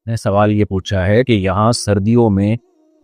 نے سوال یہ پوچھا ہے کہ یہاں سردیوں میں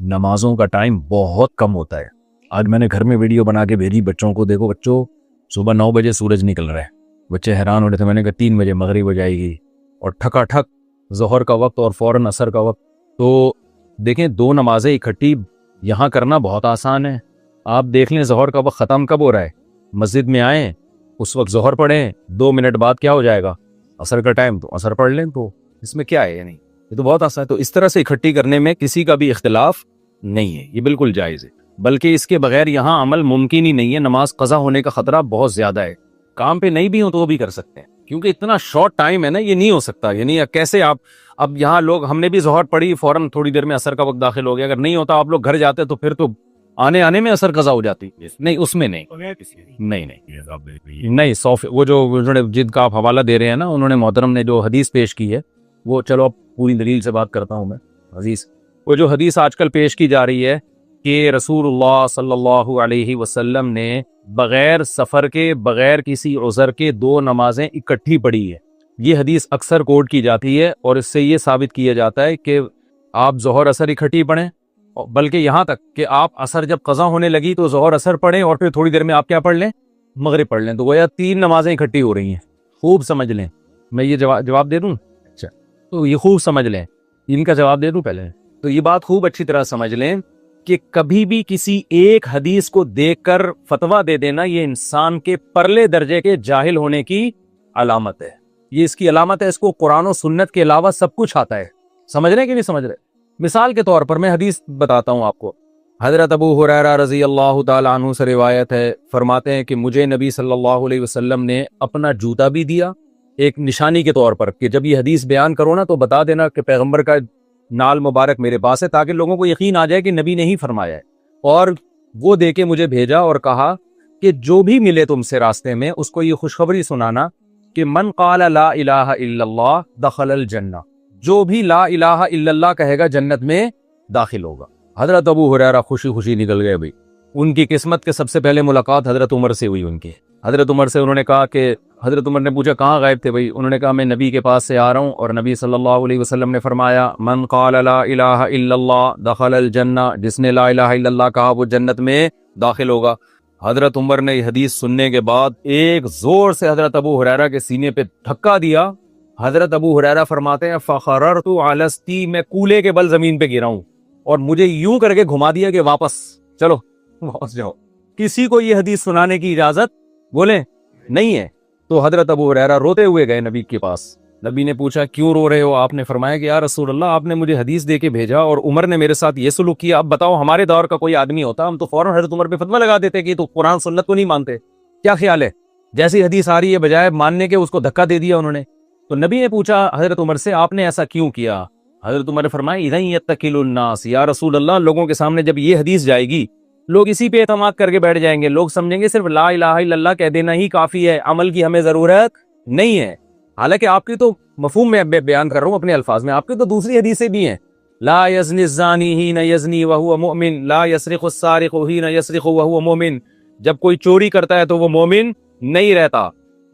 نمازوں کا ٹائم بہت کم ہوتا ہے. آج میں نے گھر میں ویڈیو بنا کے بھیجی بچوں کو، دیکھو بچوں صبح 9 بجے سورج نکل رہا ہے. بچے حیران ہو رہے تھے. میں نے کہا 3 بجے مغرب ہو جائے گی اور ٹھکا ٹھک ظہر کا وقت اور فوراً عصر کا وقت. تو دیکھیں 2 نمازیں اکٹھی یہاں کرنا بہت آسان ہے. آپ دیکھ لیں ظہر کا وقت ختم کب ہو رہا ہے، مسجد میں آئیں اس وقت ظہر پڑھیں، 2 منٹ بعد کیا ہو جائے گا عصر کا ٹائم، تو عصر پڑھ لیں. تو اس میں کیا ہے؟ یعنی یہ تو بہت آسان ہے. تو اس طرح سے اکٹھی کرنے میں کسی کا بھی اختلاف نہیں ہے، یہ بالکل جائز ہے. بلکہ اس کے بغیر یہاں عمل ممکن ہی نہیں ہے. نماز قضا ہونے کا خطرہ بہت زیادہ ہے. کام پہ نہیں بھی ہوں تو وہ بھی کر سکتے ہیں، کیونکہ اتنا شارٹ ٹائم ہے نا، یہ نہیں ہو سکتا. یعنی کیسے آپ اب یہاں لوگ، ہم نے بھی ظہر پڑھی فوراً تھوڑی دیر میں عصر کا وقت داخل ہو گیا. اگر نہیں ہوتا آپ لوگ گھر جاتے تو پھر تو آنے میں عصر قضا ہو جاتی. نہیں اس میں نہیں نہیں صوف وہ جو انہوں نے جن کا آپ حوالہ دے رہے ہیں نا، انہوں نے محترم نے جو حدیث پیش کی ہے وہ، چلو اب پوری دلیل سے بات کرتا ہوں میں. عزیز وہ جو حدیث آج کل پیش کی جا رہی ہے کہ رسول اللہ صلی اللہ علیہ وسلم نے بغیر سفر کے، بغیر کسی عذر کے 2 نمازیں اکٹھی پڑھی ہے، یہ حدیث اکثر کوٹ کی جاتی ہے اور اس سے یہ ثابت کیا جاتا ہے کہ آپ ظہر عصر اکٹھی پڑھیں، بلکہ یہاں تک کہ آپ عصر جب قضا ہونے لگی تو ظہر عصر پڑھیں اور پھر تھوڑی دیر میں آپ کیا پڑھ لیں، مغرب پڑھ لیں. تو گویا 3 نمازیں اکٹھی ہو رہی ہیں. خوب سمجھ لیں. میں یہ جواب دے دوں؟ اچھا تو یہ خوب سمجھ لیں، ان کا جواب دے دوں پہلے. تو یہ بات خوب اچھی طرح سمجھ لیں کہ کبھی بھی کسی ایک حدیث کو دیکھ کر فتویٰ دے دینا، یہ انسان کے پرلے درجے کے جاہل ہونے کی علامت ہے. یہ اس کی علامت ہے. اس کو قرآن و سنت کے علاوہ سب کچھ آتا ہے. سمجھ رہے کہ نہیں سمجھ رہے؟ مثال کے طور پر میں حدیث بتاتا ہوں آپ کو. حضرت ابو ہریرہ رضی اللہ تعالی عنہ سے روایت ہے، فرماتے ہیں کہ مجھے نبی صلی اللہ علیہ وسلم نے اپنا جوتا بھی دیا ایک نشانی کے طور پر، کہ جب یہ حدیث بیان کرو نا تو بتا دینا کہ پیغمبر کا نال مبارک میرے پاس ہے، تاکہ لوگوں کو یقین آ جائے کہ نبی نے ہی فرمایا ہے. اور وہ دے کے مجھے بھیجا اور کہا کہ جو بھی ملے تم سے راستے میں اس کو یہ خوشخبری سنانا کہ من قال لا الہ الا اللہ دخل الجنہ، جو بھی لا الہ الا اللہ کہے گا جنت میں داخل ہوگا. حضرت ابو ہریرہ خوشی خوشی نکل گئے. بھائی ان کی قسمت کے سب سے پہلے ملاقات حضرت عمر سے ہوئی. ان کی حضرت عمر سے انہوں نے کہا کہ حضرت عمر نے پوچھا کہاں غائب تھے بھائی؟ انہوں نے کہا میں نبی کے پاس سے آ رہا ہوں اور نبی صلی اللہ علیہ وسلم نے فرمایا من قال لا الہ الا اللہ دخل الجنہ، جس نے لا الہ الا اللہ کہا وہ جنت میں داخل ہوگا. حضرت عمر نے یہ حدیث سننے کے بعد ایک زور سے حضرت ابو ہریرہ کے سینے پہ دھکا دیا. حضرت ابو ہریرہ فرماتے ہیں فخررت علی استی، میں کولے کے بل زمین پہ گرا ہوں اور مجھے یوں کر کے گھما دیا کہ واپس چلو واپس جاؤ. کسی کو یہ حدیث سنانے کی اجازت بولیں نہیں ہے. تو حضرت ابو ہریرہ روتے ہوئے گئے نبی کے پاس. نبی نے پوچھا کیوں رو رہے ہو؟ آپ نے فرمایا کہ یا رسول اللہ آپ نے مجھے حدیث دے کے بھیجا اور عمر نے میرے ساتھ یہ سلوک کیا. اب بتاؤ ہمارے دور کا کوئی آدمی ہوتا ہم تو فوراً حضرت عمر پہ فتویٰ لگا دیتے کہ تو قرآن سنت کو نہیں مانتے. کیا خیال ہے؟ جیسی حدیث آ رہی ہے بجائے ماننے کے اس کو دھکا دے دیا انہوں نے. تو نبی نے پوچھا حضرت عمر سے آپ نے ایسا کیوں کیا؟ حضرت عمر نے فرمایا اذن یتکل الناس، یا رسول اللہ لوگوں کے سامنے جب یہ حدیث جائے گی لوگ اسی پہ اعتماد کر کے بیٹھ جائیں گے. لوگ سمجھیں گے صرف لا الہ الا اللہ کہہ دینا ہی کافی ہے، عمل کی ہمیں ضرورت نہیں ہے. حالانکہ آپ کی تو مفہوم میں بیان کر رہا ہوں اپنے الفاظ میں، آپ کی تو دوسری حدیثیں بھی ہیں. لا یزنی الزانی حین یزنی وہو مؤمن، لا یسرق السارق حین یسرق وہو مؤمن، جب کوئی چوری کرتا ہے تو وہ مومن نہیں رہتا.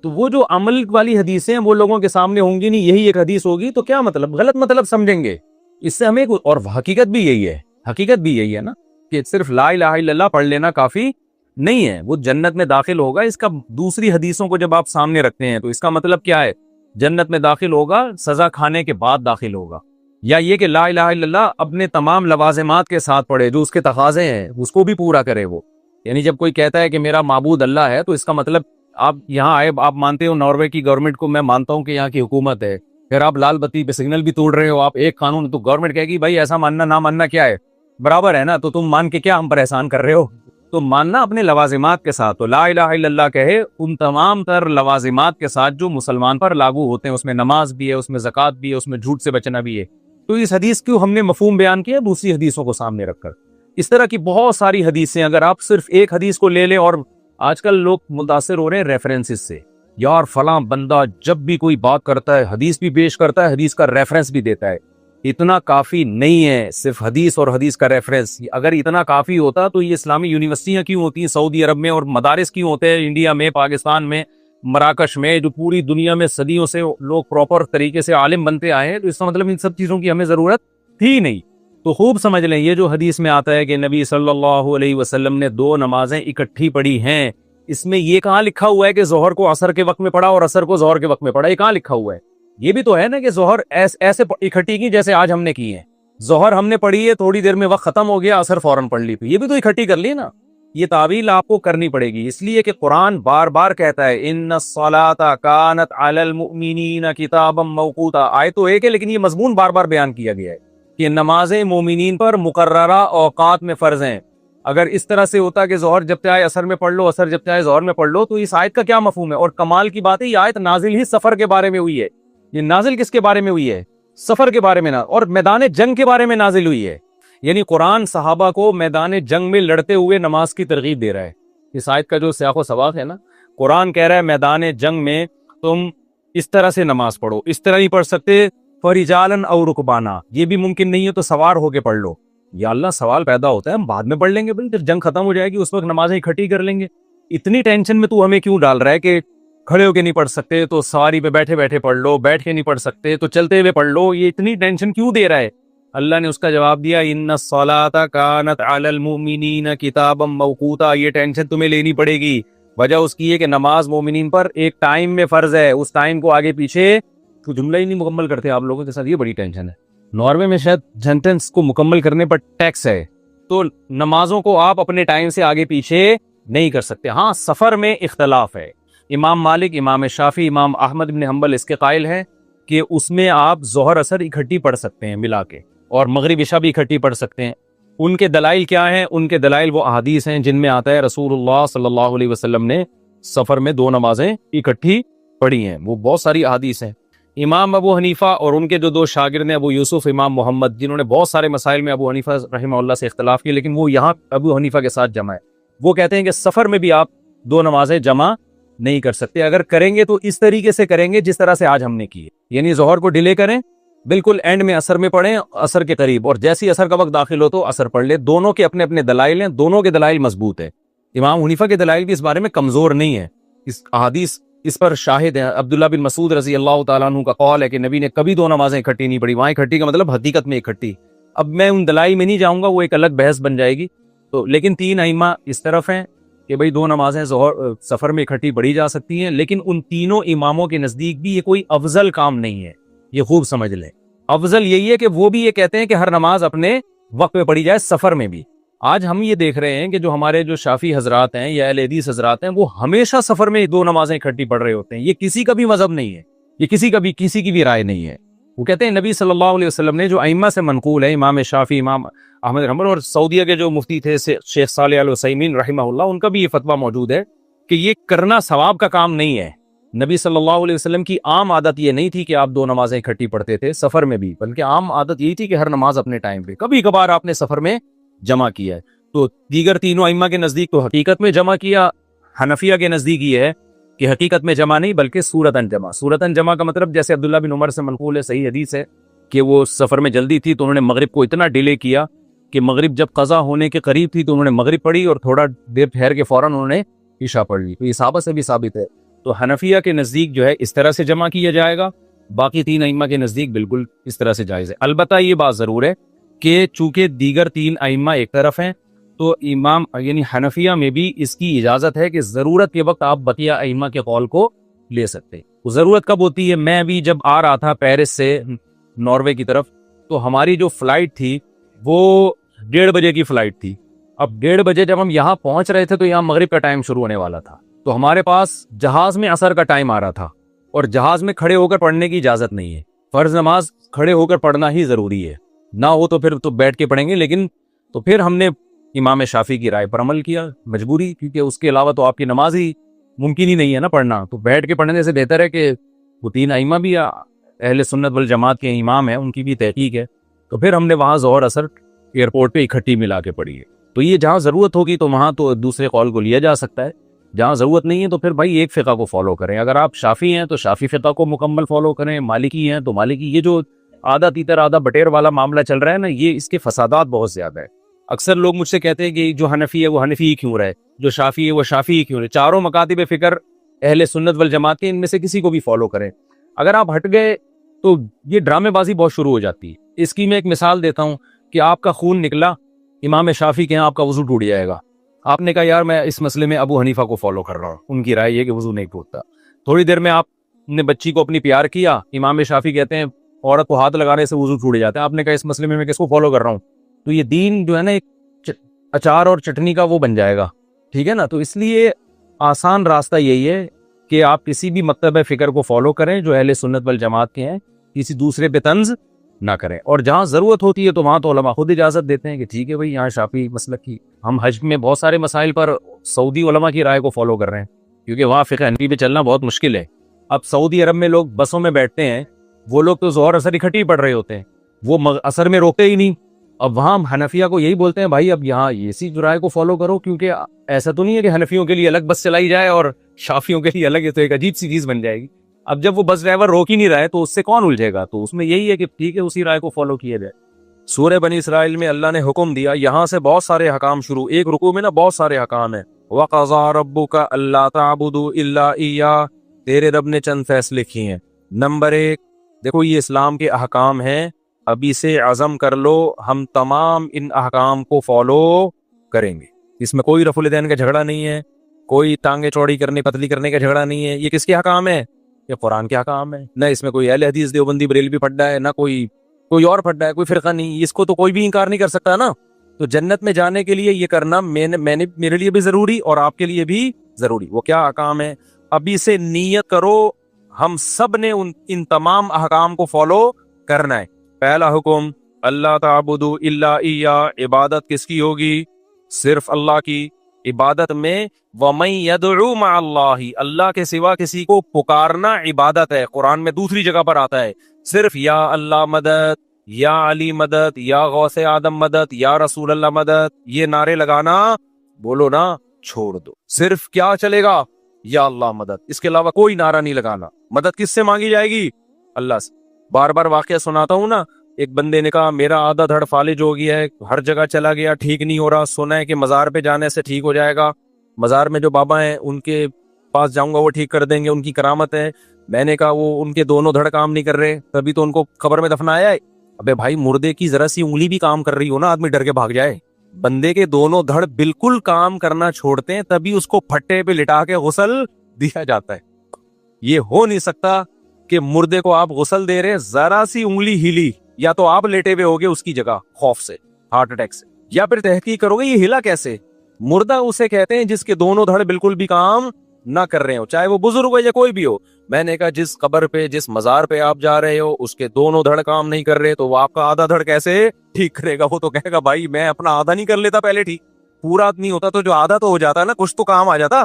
تو وہ جو عمل والی حدیثیں ہیں وہ لوگوں کے سامنے ہوں گی نہیں، یہی ایک حدیث ہوگی تو کیا مطلب، غلط مطلب سمجھیں گے. اس سے ہمیں اور حقیقت بھی یہی ہے نا کہ صرف لا الہ الا اللہ پڑھ لینا کافی نہیں ہے. وہ جنت میں داخل ہوگا، اس کا دوسری حدیثوں کو جب آپ سامنے رکھتے ہیں تو اس کا مطلب کیا ہے؟ جنت میں داخل ہوگا سزا کھانے کے بعد داخل ہوگا، یا یہ کہ لا الہ الا اللہ اپنے تمام لوازمات کے ساتھ پڑھے، جو اس کے تقاضے ہیں اس کو بھی پورا کرے وہ. یعنی جب کوئی کہتا ہے کہ میرا معبود اللہ ہے تو اس کا مطلب آپ یہاں آئے، آپ مانتے ہو ناروے کی گورنمنٹ کو، میں مانتا ہوں کہ یہاں کی حکومت ہے، پھر آپ لال بتی پہ سگنل بھی توڑ رہے ہو، آپ ایک قانون، تو گورنمنٹ کہے گی بھائی ایسا ماننا نہ ماننا کیا ہے، برابر ہے نا، تو تم مان کے کیا ہم پر احسان کر رہے ہو؟ تو ماننا اپنے لوازمات کے ساتھ. تو لا الہ الا اللہ کہے ان تمام تر لوازمات کے ساتھ جو مسلمان پر لاگو ہوتے ہیں، اس میں نماز بھی ہے، اس میں زکوٰۃ بھی ہے، اس میں جھوٹ سے بچنا بھی ہے. تو اس حدیث کو ہم نے مفہوم بیان کیا دوسری حدیثوں کو سامنے رکھ کر. اس طرح کی بہت ساری حدیثیں، اگر آپ صرف ایک حدیث کو لے لیں، اور آج کل لوگ متاثر ہو رہے ہیں ریفرنسز سے، یار فلاں بندہ جب بھی کوئی بات کرتا ہے حدیث بھی پیش کرتا ہے، حدیث کا ریفرنس بھی دیتا ہے. اتنا کافی نہیں ہے صرف حدیث اور حدیث کا ریفرنس. اگر اتنا کافی ہوتا تو یہ اسلامی یونیورسٹیاں کیوں ہوتی ہیں سعودی عرب میں، اور مدارس کیوں ہوتے ہیں انڈیا میں، پاکستان میں، مراکش میں جو پوری دنیا میں صدیوں سے لوگ پراپر طریقے سے عالم بنتے آئے ہیں، تو اس کا مطلب ان سب چیزوں کی ہمیں ضرورت تھی نہیں۔ تو خوب سمجھ لیں، یہ جو حدیث میں آتا ہے کہ نبی صلی اللہ علیہ وسلم نے 2 نمازیں اکٹھی پڑھی ہیں، اس میں یہ کہاں لکھا ہوا ہے کہ ظہر کو عصر کے وقت میں پڑھا اور عصر کو ظہر کے وقت میں پڑھا؟ یہ کہاں لکھا ہوا ہے؟ یہ بھی تو ہے نا کہ ظہر ایسے اکٹھی کی جیسے آج ہم نے کی ہے، ظہر ہم نے پڑھی ہے، تھوڑی دیر میں وقت ختم ہو گیا، عصر فوراً پڑھ لی، تو یہ بھی تو اکٹھی کر لی نا۔ یہ تعویل آپ کو کرنی پڑے گی، اس لیے کہ قرآن بار بار کہتا ہے ان الصلاۃ کانت علی المؤمنین کتابا موقوتا، آیت تو ایک ہے لیکن یہ مضمون بار بار بیان کیا گیا ہے کہ نمازیں مومنین پر مقررہ اوقات میں فرض ہیں۔ اگر اس طرح سے ہوتا کہ ظہر جب چاہے عصر میں پڑھ لو، عصر جب چاہے ظہر میں پڑھ لو، تو اس آیت کا کیا مفہوم ہے؟ اور کمال کی بات ہے، یہ آیت نازل ہی سفر کے بارے میں ہوئی ہے۔ یہ نازل کس کے بارے میں ہوئی ہے؟ سفر کے بارے میں، اور میدان جنگ کے بارے میں نازل ہوئی ہے۔ یعنی قرآن صحابہ کو میدان جنگ میں لڑتے ہوئے نماز کی ترغیب دے رہا ہے۔ اس آیت کا جو سیاق و سباق ہے نا، قرآن کہہ رہا ہے میدان جنگ میں تم اس طرح سے نماز پڑھو، اس طرح نہیں پڑھ سکتے فرجالن او رکبانا، یہ بھی ممکن نہیں ہے تو سوار ہو کے پڑھ لو۔ یا اللہ، سوال پیدا ہوتا ہے ہم بعد میں پڑھ لیں گے، بھائی جب جنگ ختم ہو جائے گی اس وقت نمازیں اکٹھی کر لیں گے۔ اتنی ٹینشن میں تو ہمیں کیوں ڈال رہا ہے کہ کھڑے ہو کے نہیں پڑھ سکتے تو سواری پہ بیٹھے بیٹھے پڑھ لو، بیٹھ کے نہیں پڑھ سکتے تو چلتے ہوئے پڑھ لو؟ یہ اتنی ٹینشن کیوں دے رہا ہے؟ اللہ نے اس کا جواب دیا ان الصلاۃ کانت علی المؤمنین کتابا موقوتا، یہ ٹینشن تمہیں لینی پڑے گی۔ وجہ اس کی ہے کہ نماز مومنین پر ایک ٹائم میں فرض ہے، اس ٹائم کو آگے پیچھے تو جملہ ہی نہیں مکمل کرتے آپ لوگوں کے ساتھ، یہ بڑی ٹینشن ہے۔ ناروے میں شاید سینٹنس کو مکمل کرنے پر ٹیکس ہے، تو نمازوں کو آپ اپنے ٹائم سے آگے پیچھے نہیں کر سکتے۔ ہاں سفر میں اختلاف ہے، امام مالک، امام شافعی، امام احمد بن حنبل اس کے قائل ہیں کہ اس میں آپ ظہر عصر اکٹھی پڑھ سکتے ہیں ملا کے، اور مغرب عشاء بھی اکٹھی پڑھ سکتے ہیں۔ ان کے دلائل کیا ہیں؟ ان کے دلائل وہ احادیث ہیں جن میں آتا ہے رسول اللہ صلی اللہ علیہ وسلم نے سفر میں 2 نمازیں اکٹھی پڑھی ہیں، وہ بہت ساری احادیث ہیں۔ امام ابو حنیفہ اور ان کے جو 2 شاگرد ہیں ابو یوسف، امام محمد، جنہوں نے بہت سارے مسائل میں ابو حنیفہ رحمہ اللہ سے اختلاف کیے، لیکن وہ یہاں ابو حنیفہ کے ساتھ جمع ہے۔ وہ کہتے ہیں کہ سفر میں بھی آپ 2 نمازیں جمع نہیں کر سکتے، اگر کریں گے تو اس طریقے سے کریں گے جس طرح سے آج ہم نے کی ہے، یعنی ظہر کو ڈیلے کریں، بالکل اینڈ میں عصر میں پڑھیں، عصر کے قریب، اور جیسی عصر کا وقت داخل ہو تو عصر پڑھ لے۔ دونوں کے اپنے اپنے دلائل ہیں، دونوں کے دلائل مضبوط ہے۔ امام حنیفہ کے دلائل بھی اس بارے میں کمزور نہیں ہے، اس احادیث اس پر شاہد ہیں۔ عبداللہ بن مسعود رضی اللہ تعالیٰ عنہ کا قول ہے کہ نبی نے کبھی 2 نمازیں اکٹھی نہیں پڑھی، وہاں اکٹھی کا مطلب حقیقت میں اکٹھی۔ اب میں ان دلائل میں نہیں جاؤں گا، وہ ایک الگ بحث بن جائے گی، تو لیکن 3 ائمہ اس طرف ہیں کہ بھئی 2 نمازیں ظہر سفر میں اکٹھی پڑھی جا سکتی ہیں، لیکن ان تینوں اماموں کے نزدیک بھی یہ کوئی افضل کام نہیں ہے، یہ خوب سمجھ لیں۔ افضل یہی ہے کہ وہ بھی یہ کہتے ہیں کہ ہر نماز اپنے وقت پہ پڑھی جائے، سفر میں بھی۔ آج ہم یہ دیکھ رہے ہیں کہ جو ہمارے جو شافعی حضرات ہیں یا اہل حدیث حضرات ہیں، وہ ہمیشہ سفر میں 2 نمازیں اکٹھی پڑھ رہے ہوتے ہیں۔ یہ کسی کا بھی مذہب نہیں ہے، یہ کسی کی بھی رائے نہیں ہے۔ وہ کہتے ہیں نبی صلی اللہ علیہ وسلم نے جو ائمہ سے منقول ہے، امام شافعی، امام احمد بن حنبل، اور سعودیہ کے جو مفتی تھے شیخ صالح العثیمین رحمہ اللہ، ان کا بھی یہ فتویٰ موجود ہے کہ یہ کرنا ثواب کا کام نہیں ہے۔ نبی صلی اللہ علیہ وسلم کی عام عادت یہ نہیں تھی کہ آپ 2 نمازیں اکٹھی پڑھتے تھے سفر میں بھی، بلکہ عام عادت یہی تھی کہ ہر نماز اپنے ٹائم پہ، کبھی کبھار آپ نے سفر میں جمع کیا ہے۔ تو دیگر تینوں ائمہ کے نزدیک تو حقیقت میں جمع کیا، حنفیہ کے نزدیک یہ ہے کہ حقیقت میں جمع نہیں بلکہ صورتاً جمع۔ صورتاً جمع کا مطلب جیسے عبداللہ بن عمر سے منقول ہے، صحیح حدیث ہے کہ وہ سفر میں جلدی تھی تو انہوں نے مغرب کو اتنا ڈیلے کیا کہ مغرب جب قضا ہونے کے قریب تھی تو انہوں نے مغرب پڑھی اور تھوڑا دیر ٹھہر کے فوراً انہوں نے عشاء پڑھ لی۔ تو یہ صحابہ سے بھی ثابت ہے۔ تو حنفیہ کے نزدیک جو ہے اس طرح سے جمع کیا جائے گا، باقی 3 ائمہ کے نزدیک بالکل اس طرح سے جائز ہے۔ البتہ یہ بات ضرور ہے کہ چونکہ دیگر 3 ائمہ ایک طرف ہیں، تو امام یعنی حنفیہ میں بھی اس کی اجازت ہے کہ ضرورت کے وقت آپ بقیہ ائمہ کے قول کو لے سکتے ہیں۔ وہ ضرورت کب ہوتی ہے؟ میں ابھی جب آ رہا تھا پیرس سے ناروے کی طرف، تو ہماری جو فلائٹ تھی وہ 1:30 بجے کی فلائٹ تھی۔ اب 1:30 بجے جب ہم یہاں پہنچ رہے تھے تو یہاں مغرب کا ٹائم شروع ہونے والا تھا، تو ہمارے پاس جہاز میں عصر کا ٹائم آ رہا تھا، اور جہاز میں کھڑے ہو کر پڑھنے کی اجازت نہیں ہے۔ فرض نماز کھڑے ہو کر پڑھنا ہی ضروری ہے، نہ ہو تو پھر تو بیٹھ کے پڑھیں گے، لیکن تو پھر ہم نے امام شافعی کی رائے پر عمل کیا، مجبوری، کیونکہ اس کے علاوہ تو آپ کی نماز ہی ممکن ہی نہیں ہے نا پڑھنا۔ تو بیٹھ کے پڑھنے سے بہتر ہے کہ وہ 3 ائمہ بھی اہل سنت والجماعت کے امام ہیں، ان کی بھی تحقیق ہے، تو پھر ہم نے وہاں ظہر عصر ایئرپورٹ پہ اکٹھی ملا کے پڑھی ہے۔ تو یہ جہاں ضرورت ہوگی تو وہاں تو دوسرے قول کو لیا جا سکتا ہے، جہاں ضرورت نہیں ہے تو پھر بھائی ایک فقہ کو فالو کریں۔ اگر آپ شافعی ہیں تو شافعی فقہ کو مکمل فالو کریں، مالکی ہیں تو مالکی۔ یہ جو آدھا تیتر آدھا بٹیر والا معاملہ چل رہا ہے نا، یہ اس کے فسادات بہت زیادہ ہے۔ اکثر لوگ مجھ سے کہتے ہیں کہ جو حنفی ہے وہ حنفی ہی کیوں رہے، جو شافعی ہے وہ شافعی ہی کیوں رہے۔ چاروں مکاتب فکر اہل سنت والجماعت کے ان میں سے کسی کو بھی فالو کریں. اگر آپ ہٹ گئے تو یہ ڈرامے بازی بہت شروع ہو جاتی ہے. اس کی میں ایک مثال دیتا ہوں کہ آپ کا خون نکلا, امام شافعی کے یہاں آپ کا وضو ٹوٹ جائے گا. آپ نے کہا یار میں اس مسئلے میں ابو حنیفہ کو فالو کر رہا ہوں, ان کی رائے یہ کہ وضو نہیں ٹوٹتا. تھوڑی دیر میں آپ نے بچی کو اپنی پیار کیا, امام شافعی کہتے ہیں عورت کو ہاتھ لگانے سے وضو ٹوٹ جاتا ہے. آپ نے کہا اس مسئلے میں کس کو فالو کر رہا ہوں. تو یہ دین جو ہے نا ایک اچار اور چٹنی کا وہ بن جائے گا, ٹھیک ہے نا. تو اس لیے آسان راستہ یہی ہے کہ آپ کسی بھی مکتب فکر کو فالو کریں جو اہل سنت والجماعت کے ہیں, کسی دوسرے پہ طنز نہ کریں. اور جہاں ضرورت ہوتی ہے تو وہاں تو علماء خود اجازت دیتے ہیں کہ ٹھیک ہے بھائی یہاں شافعی مسلک کی, ہم حج میں بہت سارے مسائل پر سعودی علماء کی رائے کو فالو کر رہے ہیں کیونکہ وہاں فقہ حنفی پہ چلنا بہت مشکل ہے. اب سعودی عرب میں لوگ بسوں میں بیٹھتے ہیں, وہ لوگ تو ظہر اثر اکٹھے ہی پڑھ رہے ہوتے ہیں, وہ اثر میں روکتے ہی نہیں. اب وہاں ہم حنفیہ کو یہی بولتے ہیں بھائی اب یہاں اسی رائے کو فالو کرو, کیونکہ ایسا تو نہیں ہے کہ حنفیوں کے لیے الگ بس چلائی جائے اور شافیوں کے لیے الگ, یہ تو ایک عجیب سی چیز بن جائے گی. اب جب وہ بس ڈرائیور روک ہی نہیں رہا ہے تو اس سے کون الجھے گا. تو اس میں یہی ہے کہ ٹھیک ہے اسی رائے کو فالو کیا جائے. سورہ بنی اسرائیل میں اللہ نے حکم دیا, یہاں سے بہت سارے حکام شروع, ایک رکوع میں نا بہت سارے حکام ہیں. وَقَضَىٰ رَبُّكَ أَلَّا تَعْبُدُوا إِلَّا إِيَّاهُ, تیرے رب نے چند فیصلے کیے ہیں. نمبر 1, دیکھو یہ اسلام کے احکام ہیں, ابھی سے عزم کر لو ہم تمام ان احکام کو فالو کریں گے. اس میں کوئی رفع الدین کا جھگڑا نہیں ہے, کوئی ٹانگیں چوڑی کرنے پتلی کرنے کا جھگڑا نہیں ہے. یہ کس کے حکام ہے؟ یہ قرآن کے حکام ہے. نہ اس میں کوئی اہل حدیث دیوبندی بریلوی پڑھا ہے, نہ کوئی اور پڑھا ہے, کوئی فرقہ نہیں. اس کو تو کوئی بھی انکار نہیں کر سکتا نا. تو جنت میں جانے کے لیے یہ کرنا میرے لیے بھی ضروری اور آپ کے لیے بھی ضروری. وہ کیا احکام ہے؟ ابھی سے نیت کرو ہم سب نے ان تمام احکام کو فالو کرنا ہے. پہلا حکم اللہ تعبدوا الا ایہ, عبادت کس کی ہوگی؟ صرف اللہ کی. عبادت میں وَمَن يَدْعُو مَعَ اللَّهِ, اللہ کے سوا کسی کو پکارنا عبادت ہے. قرآن میں دوسری جگہ پر آتا ہے صرف یا اللہ مدد, یا علی مدد, یا غوث آدم مدد, یا رسول اللہ مدد, یہ نعرے لگانا بولو نا چھوڑ دو. صرف کیا چلے گا؟ یا اللہ مدد, اس کے علاوہ کوئی نعرہ نہیں لگانا. مدد کس سے مانگی جائے گی؟ اللہ سے. بار بار واقعہ سناتا ہوں نا, ایک بندے نے کہا میرا آدھا دھڑ فالج ہو گیا ہے, ہر جگہ چلا گیا ٹھیک نہیں ہو رہا, سنا ہے کہ مزار پہ جانے سے ٹھیک ہو جائے گا, مزار میں جو بابا ہیں ان کے پاس جاؤں گا وہ ٹھیک کر دیں گے, ان کی کرامت ہے. میں نے کہا وہ ان کے دونوں دھڑ کام نہیں کر رہے, تبھی تو ان کو قبر میں دفنایا ہے. ابے بھائی مردے کی ذرا سی انگلی بھی کام کر رہی ہو نا, آدمی ڈر کے بھاگ جائے. بندے کے دونوں دھڑ بالکل کام کرنا چھوڑتے ہیں تبھی اس کو پھٹے پہ لٹا کے غسل دیا جاتا ہے. یہ ہو نہیں سکتا کہ مردے کو آپ غسل دے رہے, ذرا سی انگلی ہلی, یا تو آپ لیٹے ہوئے ہوگے اس کی جگہ خوف سے, ہارٹ اٹیک سے, یا پھر تحقیق کرو گے یہ ہلا کیسے. مردہ اسے کہتے ہیں جس کے دونوں دھڑ بالکل بھی کام نہ کر رہے ہو, چاہے وہ بزرگ ہو یا کوئی بھی ہو. میں نے کہا جس قبر پہ جس مزار پہ آپ جا رہے ہو اس کے دونوں دھڑ کام نہیں کر رہے تو وہ آپ کا آدھا دھڑ کیسے ٹھیک کرے گا. وہ تو کہے گا بھائی میں اپنا آدھا نہیں کر لیتا پہلے ٹھیک, پورا نہیں ہوتا تو جو آدھا تو ہو جاتا نا, کچھ تو کام آ جاتا.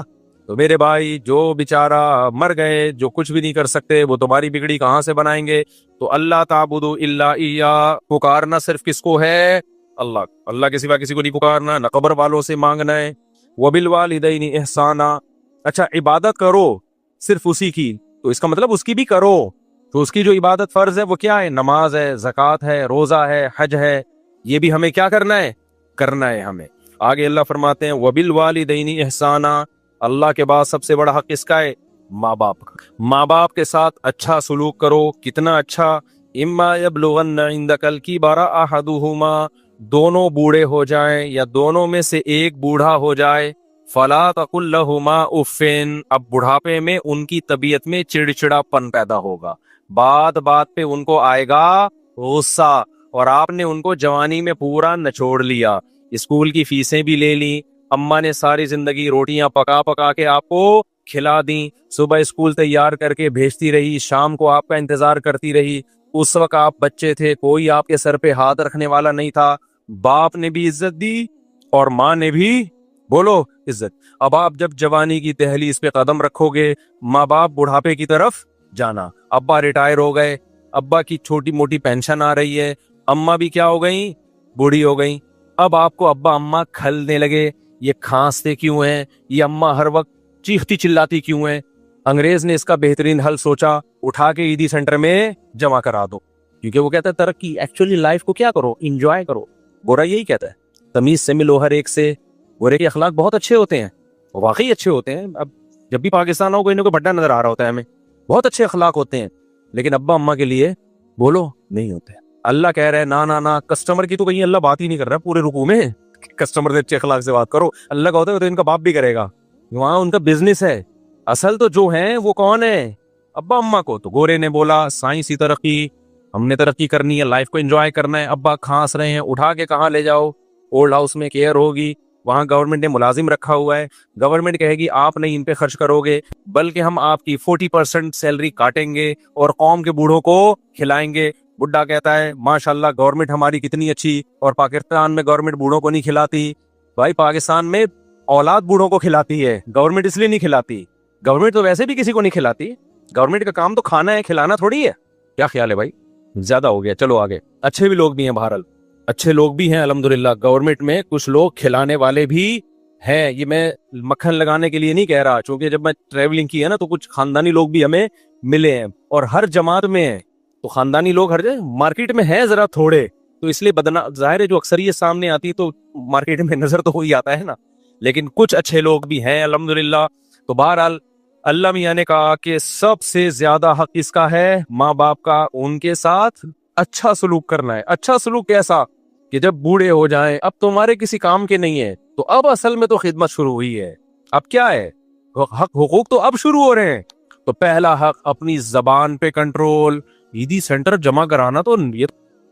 تو میرے بھائی جو بیچارہ مر گئے, جو کچھ بھی نہیں کر سکتے, وہ تمہاری بگڑی کہاں سے بنائیں گے. تو اللہ تعبدوا الا ایہ, پکارنا صرف کس کو ہے؟ اللہ. اللہ کے سوا کسی کو نہیں پکارنا, نہ قبر والوں سے مانگنا ہے. وبالوالدین احسانا, اچھا عبادت کرو صرف اسی کی, تو اس کا مطلب اس کی بھی کرو. تو اس کی جو عبادت فرض ہے وہ کیا ہے؟ نماز ہے, زکوٰۃ ہے, روزہ ہے, حج ہے, یہ بھی ہمیں کیا کرنا ہے؟ کرنا ہے ہمیں. آگے اللہ فرماتے ہیں وبالوالدین احسانا, اللہ کے بعد سب سے بڑا حق کس کا ہے؟ ماں باپ کا. ماں باپ کے ساتھ اچھا سلوک کرو. کتنا اچھا؟ اما یبلغن عندک الکبر احدہما, دونوں بوڑھے ہو جائیں یا دونوں میں سے ایک بوڑھا ہو جائے, فلا تقل لہما اف, اب بڑھاپے میں ان کی طبیعت میں چڑچڑا پن پیدا ہوگا, بات بات پہ ان کو آئے گا غصہ, اور آپ نے ان کو جوانی میں پورا نچوڑ لیا, اسکول کی فیسیں بھی لے لی, اماں نے ساری زندگی روٹیاں پکا پکا کے آپ کو کھلا دیں, صبح اسکول تیار کر کے بھیجتی رہی, شام کو آپ کا انتظار کرتی رہی. اس وقت آپ بچے تھے, کوئی آپ کے سر پہ ہاتھ رکھنے والا نہیں تھا, باپ نے بھی عزت دی اور ماں نے بھی بولو عزت. اب آپ جب جوانی کی دہلیز پہ قدم رکھو گے, ماں باپ بڑھاپے کی طرف جانا, ابا ریٹائر ہو گئے, ابا کی چھوٹی موٹی پینشن آ رہی ہے, اماں بھی کیا ہو گئیں؟ بوڑھی ہو گئیں. اب آپ کو ابا اماں کھلنے لگے, یہ کھانستے کیوں ہیں, یہ اماں ہر وقت چیختی چلاتی کیوں ہیں. انگریز نے اس کا بہترین حل سوچا, اٹھا کے عیدی سینٹر میں جمع کرا دو, کیونکہ وہ کہتا ہے ترقی, ایکچولی لائف کو کیا کرو, انجوائے کرو. گورا یہی کہتا ہے, تمیز سے ملو ہر ایک سے. گورے کے اخلاق بہت اچھے ہوتے ہیں, واقعی اچھے ہوتے ہیں. اب جب بھی پاکستان ہو کوئی نہ کوئی بڑا نظر آ رہا ہوتا ہے ہمیں, بہت اچھے اخلاق ہوتے ہیں, لیکن ابا اماں کے لیے بولو نہیں ہوتے. اللہ کہہ رہا ہے نا کسٹمر کی تو کہیں اللہ بات ہی نہیں کر رہا پورے رکوع میں, کسٹمر سے اچھے اخلاق سے بات کرو. اللہ کا ہوتا ہے تو ان کا باپ بھی کرے گا, وہاں ان کا بزنس ہے. اصل تو جو ہیں وہ کون ہے, ابا اماں کو. تو گورے نے بولا سائنسی ترقی, ہم نے ترقی کرنی ہے, لائف کو انجوائے کرنا ہے. ابا کھانس رہے ہیں, اٹھا کے کہاں لے جاؤ, اولڈ ہاؤس میں کیئر ہوگی, وہاں گورنمنٹ نے ملازم رکھا ہوا ہے. گورنمنٹ کہے گی آپ نہیں ان پہ خرچ کرو گے, بلکہ ہم آپ کی 40% سیلری کاٹیں گے اور قوم کے بوڑھوں کو کھلائیں گے. بڈھا کہتا ہے ماشاءاللہ گورنمنٹ ہماری کتنی اچھی, اور پاکستان میں گورنمنٹ بوڑھوں کو نہیں کھلاتی. بھائی پاکستان میں اولاد بوڑھوں کو کھلاتی ہے, گورنمنٹ اس لیے نہیں کھلاتی. گورنمنٹ تو ویسے بھی کسی کو نہیں کھلاتی, گورنمنٹ کا کام تو کھانا ہے, کھلانا تھوڑی ہے. کیا خیال ہے بھائی؟ زیادہ ہو گیا, چلو آگے. اچھے بھی لوگ بھی ہیں, بہرحال اچھے لوگ بھی ہیں الحمدللہ گورنمنٹ میں. کچھ لوگ کھلانے والے بھی ہیں, یہ میں مکھن لگانے کے لیے نہیں کہہ رہا, چونکہ جب میں ٹریولنگ کی ہے نا تو کچھ خاندانی لوگ بھی ہمیں ملے ہیں, اور ہر جماعت میں ہیں. تو خاندانی لوگ ہر جگہ مارکیٹ میں ہیں ذرا تھوڑے, تو اس لیے ظاہر ہے جو اکثریت سامنے آتی ہے تو مارکیٹ میں نظر تو وہی آتا ہے نا, لیکن کچھ اچھے لوگ بھی ہیں الحمدللہ. تو بہرحال اللہ میاں نے کہا کہ سب سے زیادہ حق اس کا ہے, ماں باپ کا, ان کے ساتھ اچھا سلوک کرنا ہے. اچھا سلوک کیسا کہ جب بوڑھے ہو جائیں, اب تمہارے کسی کام کے نہیں ہے, تو اب اصل میں تو خدمت شروع ہوئی ہے. اب کیا ہے, حق حقوق تو اب شروع ہو رہے ہیں. تو پہلا حق اپنی زبان پہ کنٹرول. عیدی سینٹر جمع کرانا, تو یہ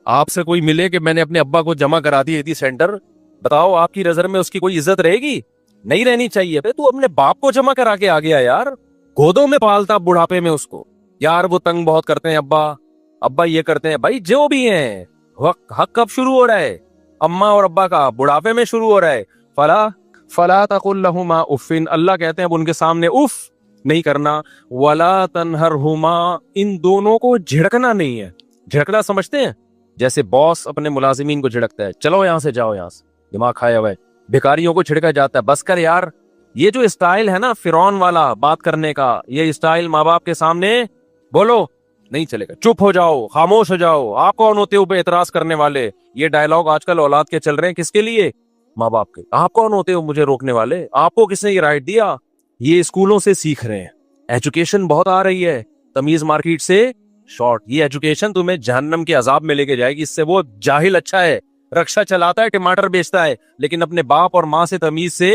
آپ سے کوئی ملے کہ میں نے اپنے ابا کو جمع کرا دی عیدی سینٹر, بتاؤ آپ کی نظر میں اس کی کوئی عزت رہے گی؟ نہیں رہنی چاہیے. تو اپنے باپ کو جمع کرا کے آ گیا یار, گودوں میں پالتا بڑھاپے میں اس کو. یار وہ تنگ بہت کرتے ہیں ابا یہ کرتے ہیں. بھائی جو بھی ہیں, حق کب شروع ہو رہا ہے؟ اماں اور ابا کا بڑھاپے میں شروع ہو رہا ہے. فلا تقل لهما اف, اللہ کہتے ہیں اب ان کے سامنے اف نہیں کرنا. ولا تنہرہما, ان دونوں کو جھڑکنا نہیں ہے. جھڑکنا سمجھتے ہیں, جیسے باس اپنے ملازمین کو جھڑکتا ہے, چلو یہاں سے جاؤ, یہاں سے دماغ کھایا ہوا ہے. بھکاریوں کو جھڑکا جاتا ہے, بس کر یار. یہ جو اسٹائل ہے نا فرعون والا بات کرنے کا, یہ اسٹائل ماں باپ کے سامنے بولو نہیں چلے گا. چپ ہو جاؤ, خاموش ہو جاؤ, آپ کون ہوتے ہو پہ اعتراض کرنے والے؟ یہ ڈائلوگ آج کل اولاد کے چل رہے ہیں, کس کے لیے؟ ماں باپ کے. آپ کون ہوتے ہو مجھے روکنے والے؟ آپ کو کس نے یہ رائٹ دیا؟ یہ اسکولوں سے سیکھ رہے ہیں. ایجوکیشن بہت آ رہی ہے, تمیز مارکیٹ سے شارٹ. یہ ایجوکیشن تمہیں جہنم کے عذاب میں لے کے جائے گی. اس سے وہ جاہل اچھا ہے, رکشا چلاتا ہے, ٹماٹر بیچتا ہے, لیکن اپنے باپ اور ماں سے تمیز سے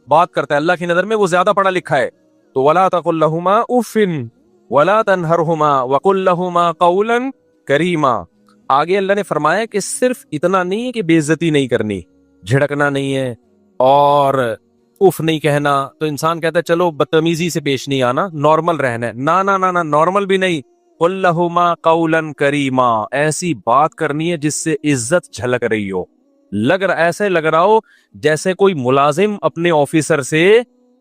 بات کرتا ہے. اللہ کی نظر میں وہ زیادہ پڑھا لکھا ہے. تو ولا تقل لهما اف ولا تنہرہما وقل لهما قولا کریما. آگے اللہ نے فرمایا کہ صرف اتنا نہیں ہے کہ بے عزتی نہیں کرنی, جھڑکنا نہیں ہے اور اف نہیں کہنا. تو انسان کہتا ہے چلو بدتمیزی سے پیش نہیں آنا, نارمل رہنا ہے. نا نارمل بھی نہیں. قل لهما قولا کریما, ایسی بات کرنی ہے جس سے عزت جھلک رہی ہو, ایسے لگ رہا ہو جیسے کوئی ملازم اپنے آفیسر سے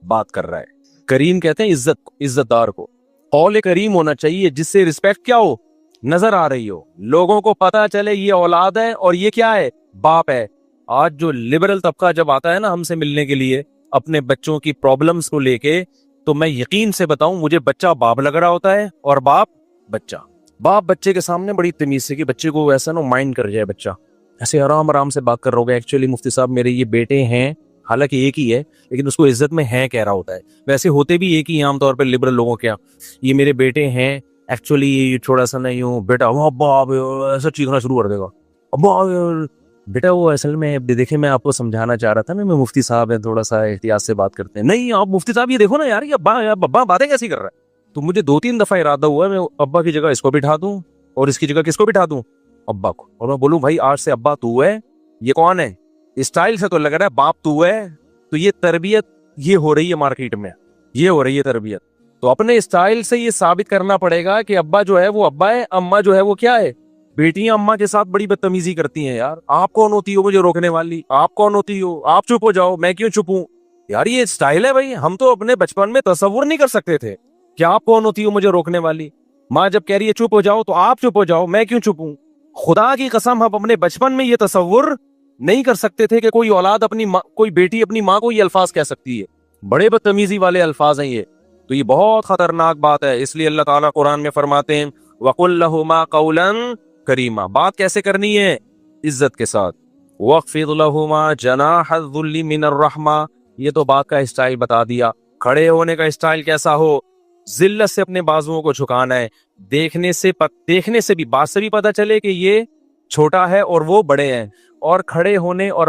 بات کر رہا ہے. کریم کہتے ہیں عزت دار کو. قول کریم ہونا چاہیے جس سے رسپیکٹ کیا ہو, نظر آ رہی ہو, لوگوں کو پتا چلے یہ اولاد ہے اور یہ کیا ہے, باپ ہے. آج جو لبرل طبقہ جب آتا ہے نا ہم سے ملنے کے لیے اپنے بچوں کی پرابلمز کو لے کے, تو میں یقین سے بتاؤں مجھے بچہ باپ لگ رہا ہوتا ہے اور باپ بچہ. باپ بچے کے سامنے بڑی تمیز سے, کہ بچے کو ایسا نہ مائنڈ کر جائے, بچہ ایسے آرام سے بات کر رہا ہوگا. ایکچولی مفتی صاحب میرے یہ بیٹے ہیں, حالانکہ ایک ہی ہے, لیکن اس کو عزت میں ہے کہہ رہا ہوتا ہے. ویسے ہوتے بھی ایک ہی عام طور پہ لبرل لوگوں کے, یہ میرے بیٹے ہیں. ایکچولی یہ تھوڑا سا نہیں ہوں بیٹا, ابا ایسا چیخنا شروع کر دے گا. ابا بیٹا وہ اصل میں دیکھیں میں آپ کو سمجھانا چاہ رہا تھا نا, میں مفتی صاحب ہیں تھوڑا سا احتیاط سے بات کرتے ہیں. نہیں آپ مفتی صاحب یہ دیکھو نا یار, یہ ابا باتیں کیسی کر رہا ہے. تو مجھے 2-3 دفعہ ارادہ ہوا میں ابا کی جگہ اس کو بٹھا دوں اور اس کی جگہ کس کو بٹھا دوں, ابا کو, اور میں بولوں بھائی آج سے ابا تو ہے, یہ کون ہے؟ اسٹائل سے تو لگ رہا ہے باپ تو ہے. تو یہ تربیت یہ ہو رہی ہے مارکیٹ میں, یہ ہو رہی ہے تربیت. تو اپنے اسٹائل سے یہ ثابت کرنا پڑے گا کہ ابا جو ہے وہ ابا ہے, اماں جو ہے وہ کیا ہے, بیٹیاں اماں کے ساتھ بڑی بدتمیزی کرتی ہیں. یار آپ کون ہوتی ہو مجھے روکنے والی, آپ کون ہوتی ہو, آپ چپ ہو جاؤ, میں کیوں چپ ہوں یار. یہ اسٹائل ہے بھائی, ہم تو اپنے بچپن میں تصور نہیں کر سکتے تھے کہ آپ کون ہوتی ہو مجھے روکنے والی. ماں جب کہہ رہی ہے چپ ہو جاؤ تو آپ چپ ہو جاؤ, میں کیوں چپ ہوں. خدا کی قسم ہم اپنے بچپن میں یہ تصور نہیں کر سکتے تھے کہ کوئی اولاد کوئی بیٹی اپنی ماں کو یہ الفاظ کہہ سکتی ہے. بڑے بدتمیزی والے الفاظ ہیں یہ. تو یہ بہت خطرناک بات ہے. اس لیے اللہ تعالیٰ قرآن میں فرماتے ہیں وَقُلْ لَهُمَا قَوْلًا کریما. بات کیسے کرنی ہے؟ عزت کے ساتھ. وَخْفِضْ لَهُمَا جَنَاحَ الذُّلِّ مِنَ الرَّحْمَةِ, یہ تو بات کا اسٹائل بتا دیا. کھڑے ہونے کا اسٹائل کیسا ہو, ذلت سے اپنے بازوؤں کو جھکانا ہے, دیکھنے سے بھی بات سے بھی پتہ چلے کہ یہ چھوٹا ہے اور وہ بڑے ہیں, اور کھڑے ہونے اور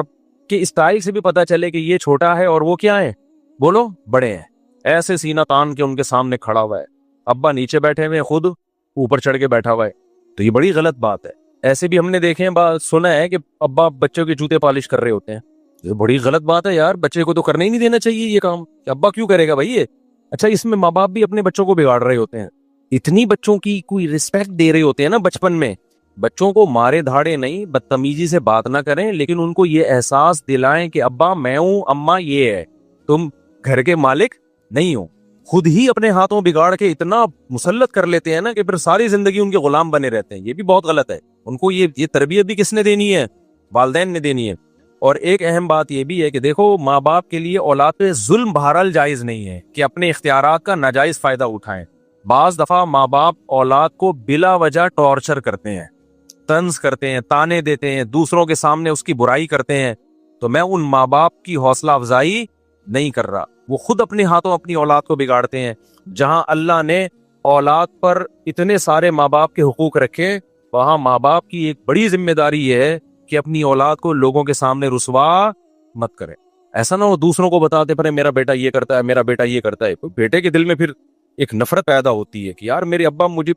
کے اسٹائل سے بھی پتہ چلے کہ یہ چھوٹا ہے اور وہ کیا ہے, بولو بڑے ہیں. ایسے سینہ تان کے ان کے سامنے کھڑا ہوا ہے, ابا نیچے بیٹھے ہوئے, خود اوپر چڑھ کے بیٹھا ہوا ہے, تو یہ بڑی غلط بات ہے. ایسے بھی ہم نے دیکھے ہیں, سنا ہے کہ ابا بچوں کے جوتے پالش کر رہے ہوتے ہیں. یہ بڑی غلط بات ہے یار, بچے کو تو کرنے ہی نہیں دینا چاہیے یہ کام, کہ ابا کیوں کرے گا بھائی یہ. اچھا, اس میں ماں باپ بھی اپنے بچوں کو بگاڑ رہے ہوتے ہیں, اتنی بچوں کی کوئی رسپیکٹ دے رہے ہوتے ہیں نا بچپن میں. بچوں کو مارے دھاڑے نہیں, بدتمیزی سے بات نہ کریں, لیکن ان کو یہ احساس دلائیں کہ ابا میں ہوں, اماں یہ ہے, تم گھر کے مالک نہیں ہو. خود ہی اپنے ہاتھوں بگاڑ کے اتنا مسلط کر لیتے ہیں نا کہ پھر ساری زندگی ان کے غلام بنے رہتے ہیں. یہ بھی بہت غلط ہے. ان کو یہ تربیت بھی کس نے دینی ہے, والدین نے دینی ہے. اور ایک اہم بات یہ بھی ہے کہ دیکھو, ماں باپ کے لیے اولاد پہ ظلم بہرحال جائز نہیں ہے کہ اپنے اختیارات کا ناجائز فائدہ اٹھائیں. بعض دفعہ ماں باپ اولاد کو بلا وجہ ٹارچر کرتے ہیں, طنز کرتے ہیں, تانے دیتے ہیں, دوسروں کے سامنے اس کی برائی کرتے ہیں. تو میں ان ماں باپ کی حوصلہ افزائی نہیں کر رہا, وہ خود اپنے ہاتھوں اپنی اولاد کو بگاڑتے ہیں. جہاں اللہ نے اولاد پر اتنے سارے ماں باپ کے حقوق رکھے, وہاں ماں باپ کی ایک بڑی ذمہ داری یہ ہے کہ اپنی اولاد کو لوگوں کے سامنے رسوا مت کرے. ایسا نہ ہو دوسروں کو بتاتے پھر میرا بیٹا یہ کرتا ہے, میرا بیٹا یہ کرتا ہے. بیٹے کے دل میں پھر ایک نفرت پیدا ہوتی ہے کہ یار میرے ابا, مجھے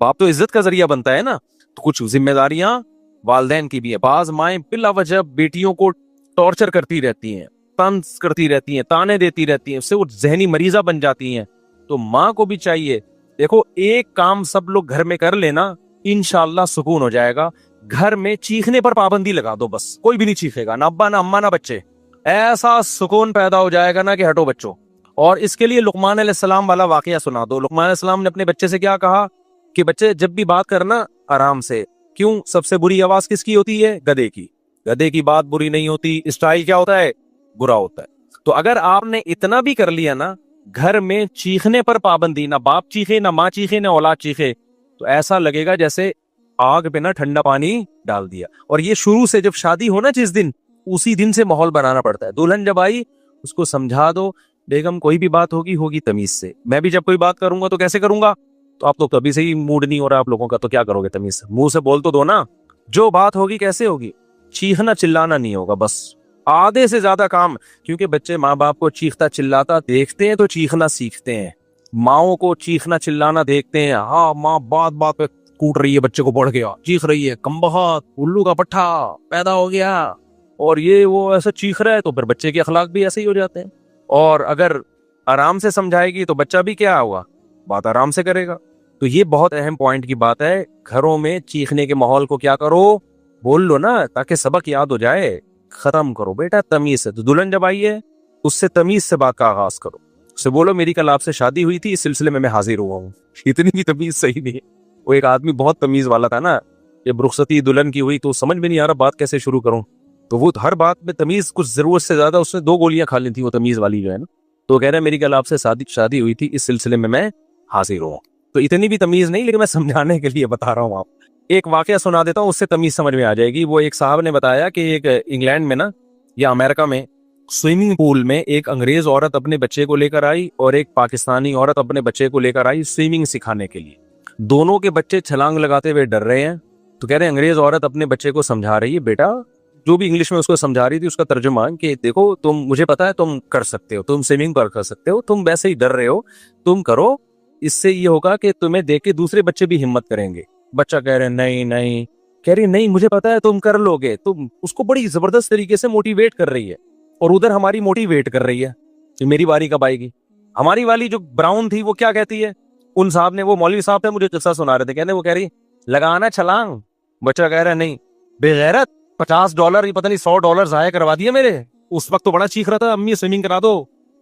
باپ تو عزت کا ذریعہ بنتا ہے نا. تو کچھ ذمہ داریاں والدین کی بھی ہیں. بعض مائیں بلا وجہ بیٹیوں کو ٹارچر کرتی رہتی ہیں, طنز کرتی رہتی ہیں, تانے دیتی رہتی ہیں, اس سے وہ ذہنی مریضہ بن جاتی ہیں. تو ماں کو بھی چاہیے, دیکھو ایک کام سب لوگ گھر میں کر لینا, انشاءاللہ سکون ہو جائے گا. گھر میں چیخنے پر پابندی لگا دو, بس کوئی بھی نہیں چیخے گا, نہ ابا نہ اماں نہ بچے. ایسا سکون پیدا ہو جائے گا نا کہ ہٹو بچوں. اور اس کے لیے لقمان علیہ السلام والا واقعہ سنا دو. لقمان علیہ السلام نے اپنے بچے سے کیا کہا کہ بچے جب بھی بات کرنا آرام سے. کیوں؟ سب سے بری آواز کس کی ہوتی ہے؟ گدھے کی. گدھے کی بات بری نہیں ہوتی, اسٹائل کیا ہوتا ہے؟ برا ہوتا ہے. تو اگر آپ نے اتنا بھی کر لیا نا, گھر میں چیخنے پر پابندی, نہ باپ چیخے نہ ماں چیخے نہ اولاد چیخے, تو ایسا لگے گا جیسے آگ پہ نا ٹھنڈا پانی ڈال دیا. اور یہ شروع سے جب شادی ہو نا, جس دن, اسی دن سے ماحول بنانا پڑتا ہے. دلہن جب آئی اس کو سمجھا دو, بیگم کوئی بھی بات ہوگی تمیز سے. میں بھی جب کوئی بات کروں گا تو کیسے کروں گا؟ تو آپ لوگ تو ابھی سے ہی موڈ نہیں ہو رہا آپ لوگوں کا, تو کیا کرو گے تمیز سے؟ منہ سے بول تو دو نا. جو بات ہوگی کیسے ہوگی؟ چیخنا چلانا نہیں ہوگا بس. آدھے سے زیادہ کام, کیونکہ بچے ماں باپ کو چیختا چلاتا دیکھتے ہیں تو چیخنا سیکھتے ہیں. ماؤں کو چیخنا چلانا دیکھتے ہیں, ہاں ماں بات بات پہ کوٹ رہی ہے, بچے کو بڑھ گیا, چیخ رہی ہے, کمبخت, الو کا پٹھا پیدا ہو گیا, اور یہ وہ ایسا چیخ رہا ہے, تو پھر بچے کے اخلاق بھی ایسے ہی ہو جاتے ہیں. اور اگر آرام سے سمجھائے گی تو بچہ بھی کیا ہوگا, بات آرام سے کرے گا. تو یہ بہت اہم پوائنٹ کی بات ہے. گھروں میں چیخنے کے ماحول کو کیا کرو, بول لو نا, تاکہ سبق یاد ہو جائے. ختم کرو بیٹا تمیز سے. تو دلہن جب آئی ہے اس سے تمیز سے بات کا آغاز کرو. اس سے بولو میری کل آپ سے شادی ہوئی تھی, اس سلسلے میں حاضر ہوا ہوں. اتنی بھی تمیز صحیح نہیں ہے. وہ ایک آدمی بہت تمیز والا تھا نا, جب رخصتی دلہن کی ہوئی تو سمجھ میں نہیں آ رہا بات کیسے شروع کروں. تو وہ ہر بات میں تمیز, کچھ ضرورت سے زیادہ اس نے 2 گولیاں کھا لی تھی وہ تمیز والی جو ہے نا. تو کہہ رہا ہے میری کل آپ سے شادی ہوئی تھی, اس سلسلے میں حاضر ہوں. تو اتنی بھی تمیز نہیں, لیکن میں سمجھانے کے لیے بتا رہا ہوں. آپ ایک واقعہ سنا دیتا ہوں, اس سے تمیز سمجھ میں آ جائے گی. وہ ایک صاحب نے بتایا کہ ایک انگلینڈ میں نا یا امریکہ میں سوئمنگ پول میں ایک انگریز عورت اپنے بچے کو لے کر آئی اور ایک پاکستانی عورت اپنے بچے کو لے کر آئی سوئمنگ سکھانے کے لیے. دونوں کے بچے چھلانگ لگاتے ہوئے ڈر رہے ہیں. تو کہہ رہے ہیں انگریز عورت اپنے بچے کو سمجھا رہی ہے, بیٹا, جو بھی انگلش میں اس کو سمجھا رہی تھی اس کا ترجمہ کہ دیکھو تم, مجھے پتا ہے تم کر سکتے ہو, تم سوئمنگ پر کر سکتے ہو, تم ویسے ہی ڈر رہے ہو, تم کرو. اس سے یہ ہوگا کہ تمہیں دیکھ کے دوسرے بچے بھی ہمت کریں گے. بچہ کہہ رہے ہیں نہیں, کہہ رہی نہیں مجھے پتا ہے تم کر لو گے. تم اس کو بڑی زبردست طریقے سے موٹیویٹ کر رہی ہے, اور ادھر ہماری موٹیویٹ کر رہی ہے کہ میری باری کب آئے گی. ہماری والی جو براؤن تھی وہ کیا کہتی ہے, ان صاحب نے, وہ مولوی صاحب تھے, مجھے قصہ سنا رہے تھے, وہ کہہ رہی لگانا چھلانگ. بچہ کہہ رہا ہے نہیں, بے غیرت, $50 پتہ نہیں $100 ضائع کروا دیے میرے. اس وقت تو بڑا چیخ رہا تھا, امی سوئمنگ کرا دو,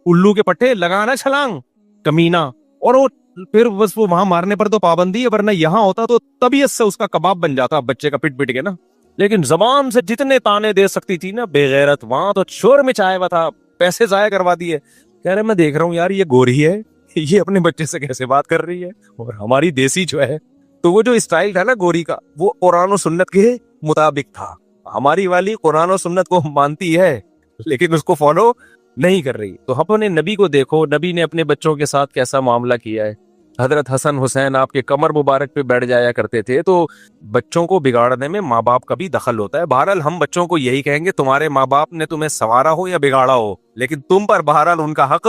الو کے پٹھے, لگانا چھلانگ, کمینہ. اور وہ پھر بس وہ وہاں مارنے پر تو پابندی ہے, ورنہ یہاں ہوتا تو طبیعت سے اس کا کباب بن جاتا بچے کا پٹ کے نا. لیکن زبان سے جتنے تانے دے سکتی تھی نا بے غیرت, وہاں تو شور مچایا ہوا تھا, پیسے ضائع کروا دیے. کہہ رہے میں دیکھ رہا ہوں یار یہ گوری ہے, یہ اپنے بچے سے کیسے بات کر رہی ہے, اور ہماری دیسی جو ہے. تو وہ جو اسٹائل تھا نا گوری کا, وہ قرآن و سنت کے مطابق تھا. ہماری والی قرآن و سنت کو مانتی ہے لیکن اس کو فالو نہیں کر رہی. تو اپنے نبی کو دیکھو, نبی نے اپنے بچوں کے ساتھ کیسا معاملہ کیا ہے. حضرت حسن حسین آپ کے کمر مبارک پہ بیٹھ جایا کرتے تھے. تو بچوں کو بگاڑنے میں ماں باپ کا بھی دخل ہوتا ہے. بہرحال ہم بچوں کو یہی کہیں گے, تمہارے ماں باپ نے تمہیں سنوارا ہو یا بگاڑا ہو, لیکن تم پر بہرحال ان کا حق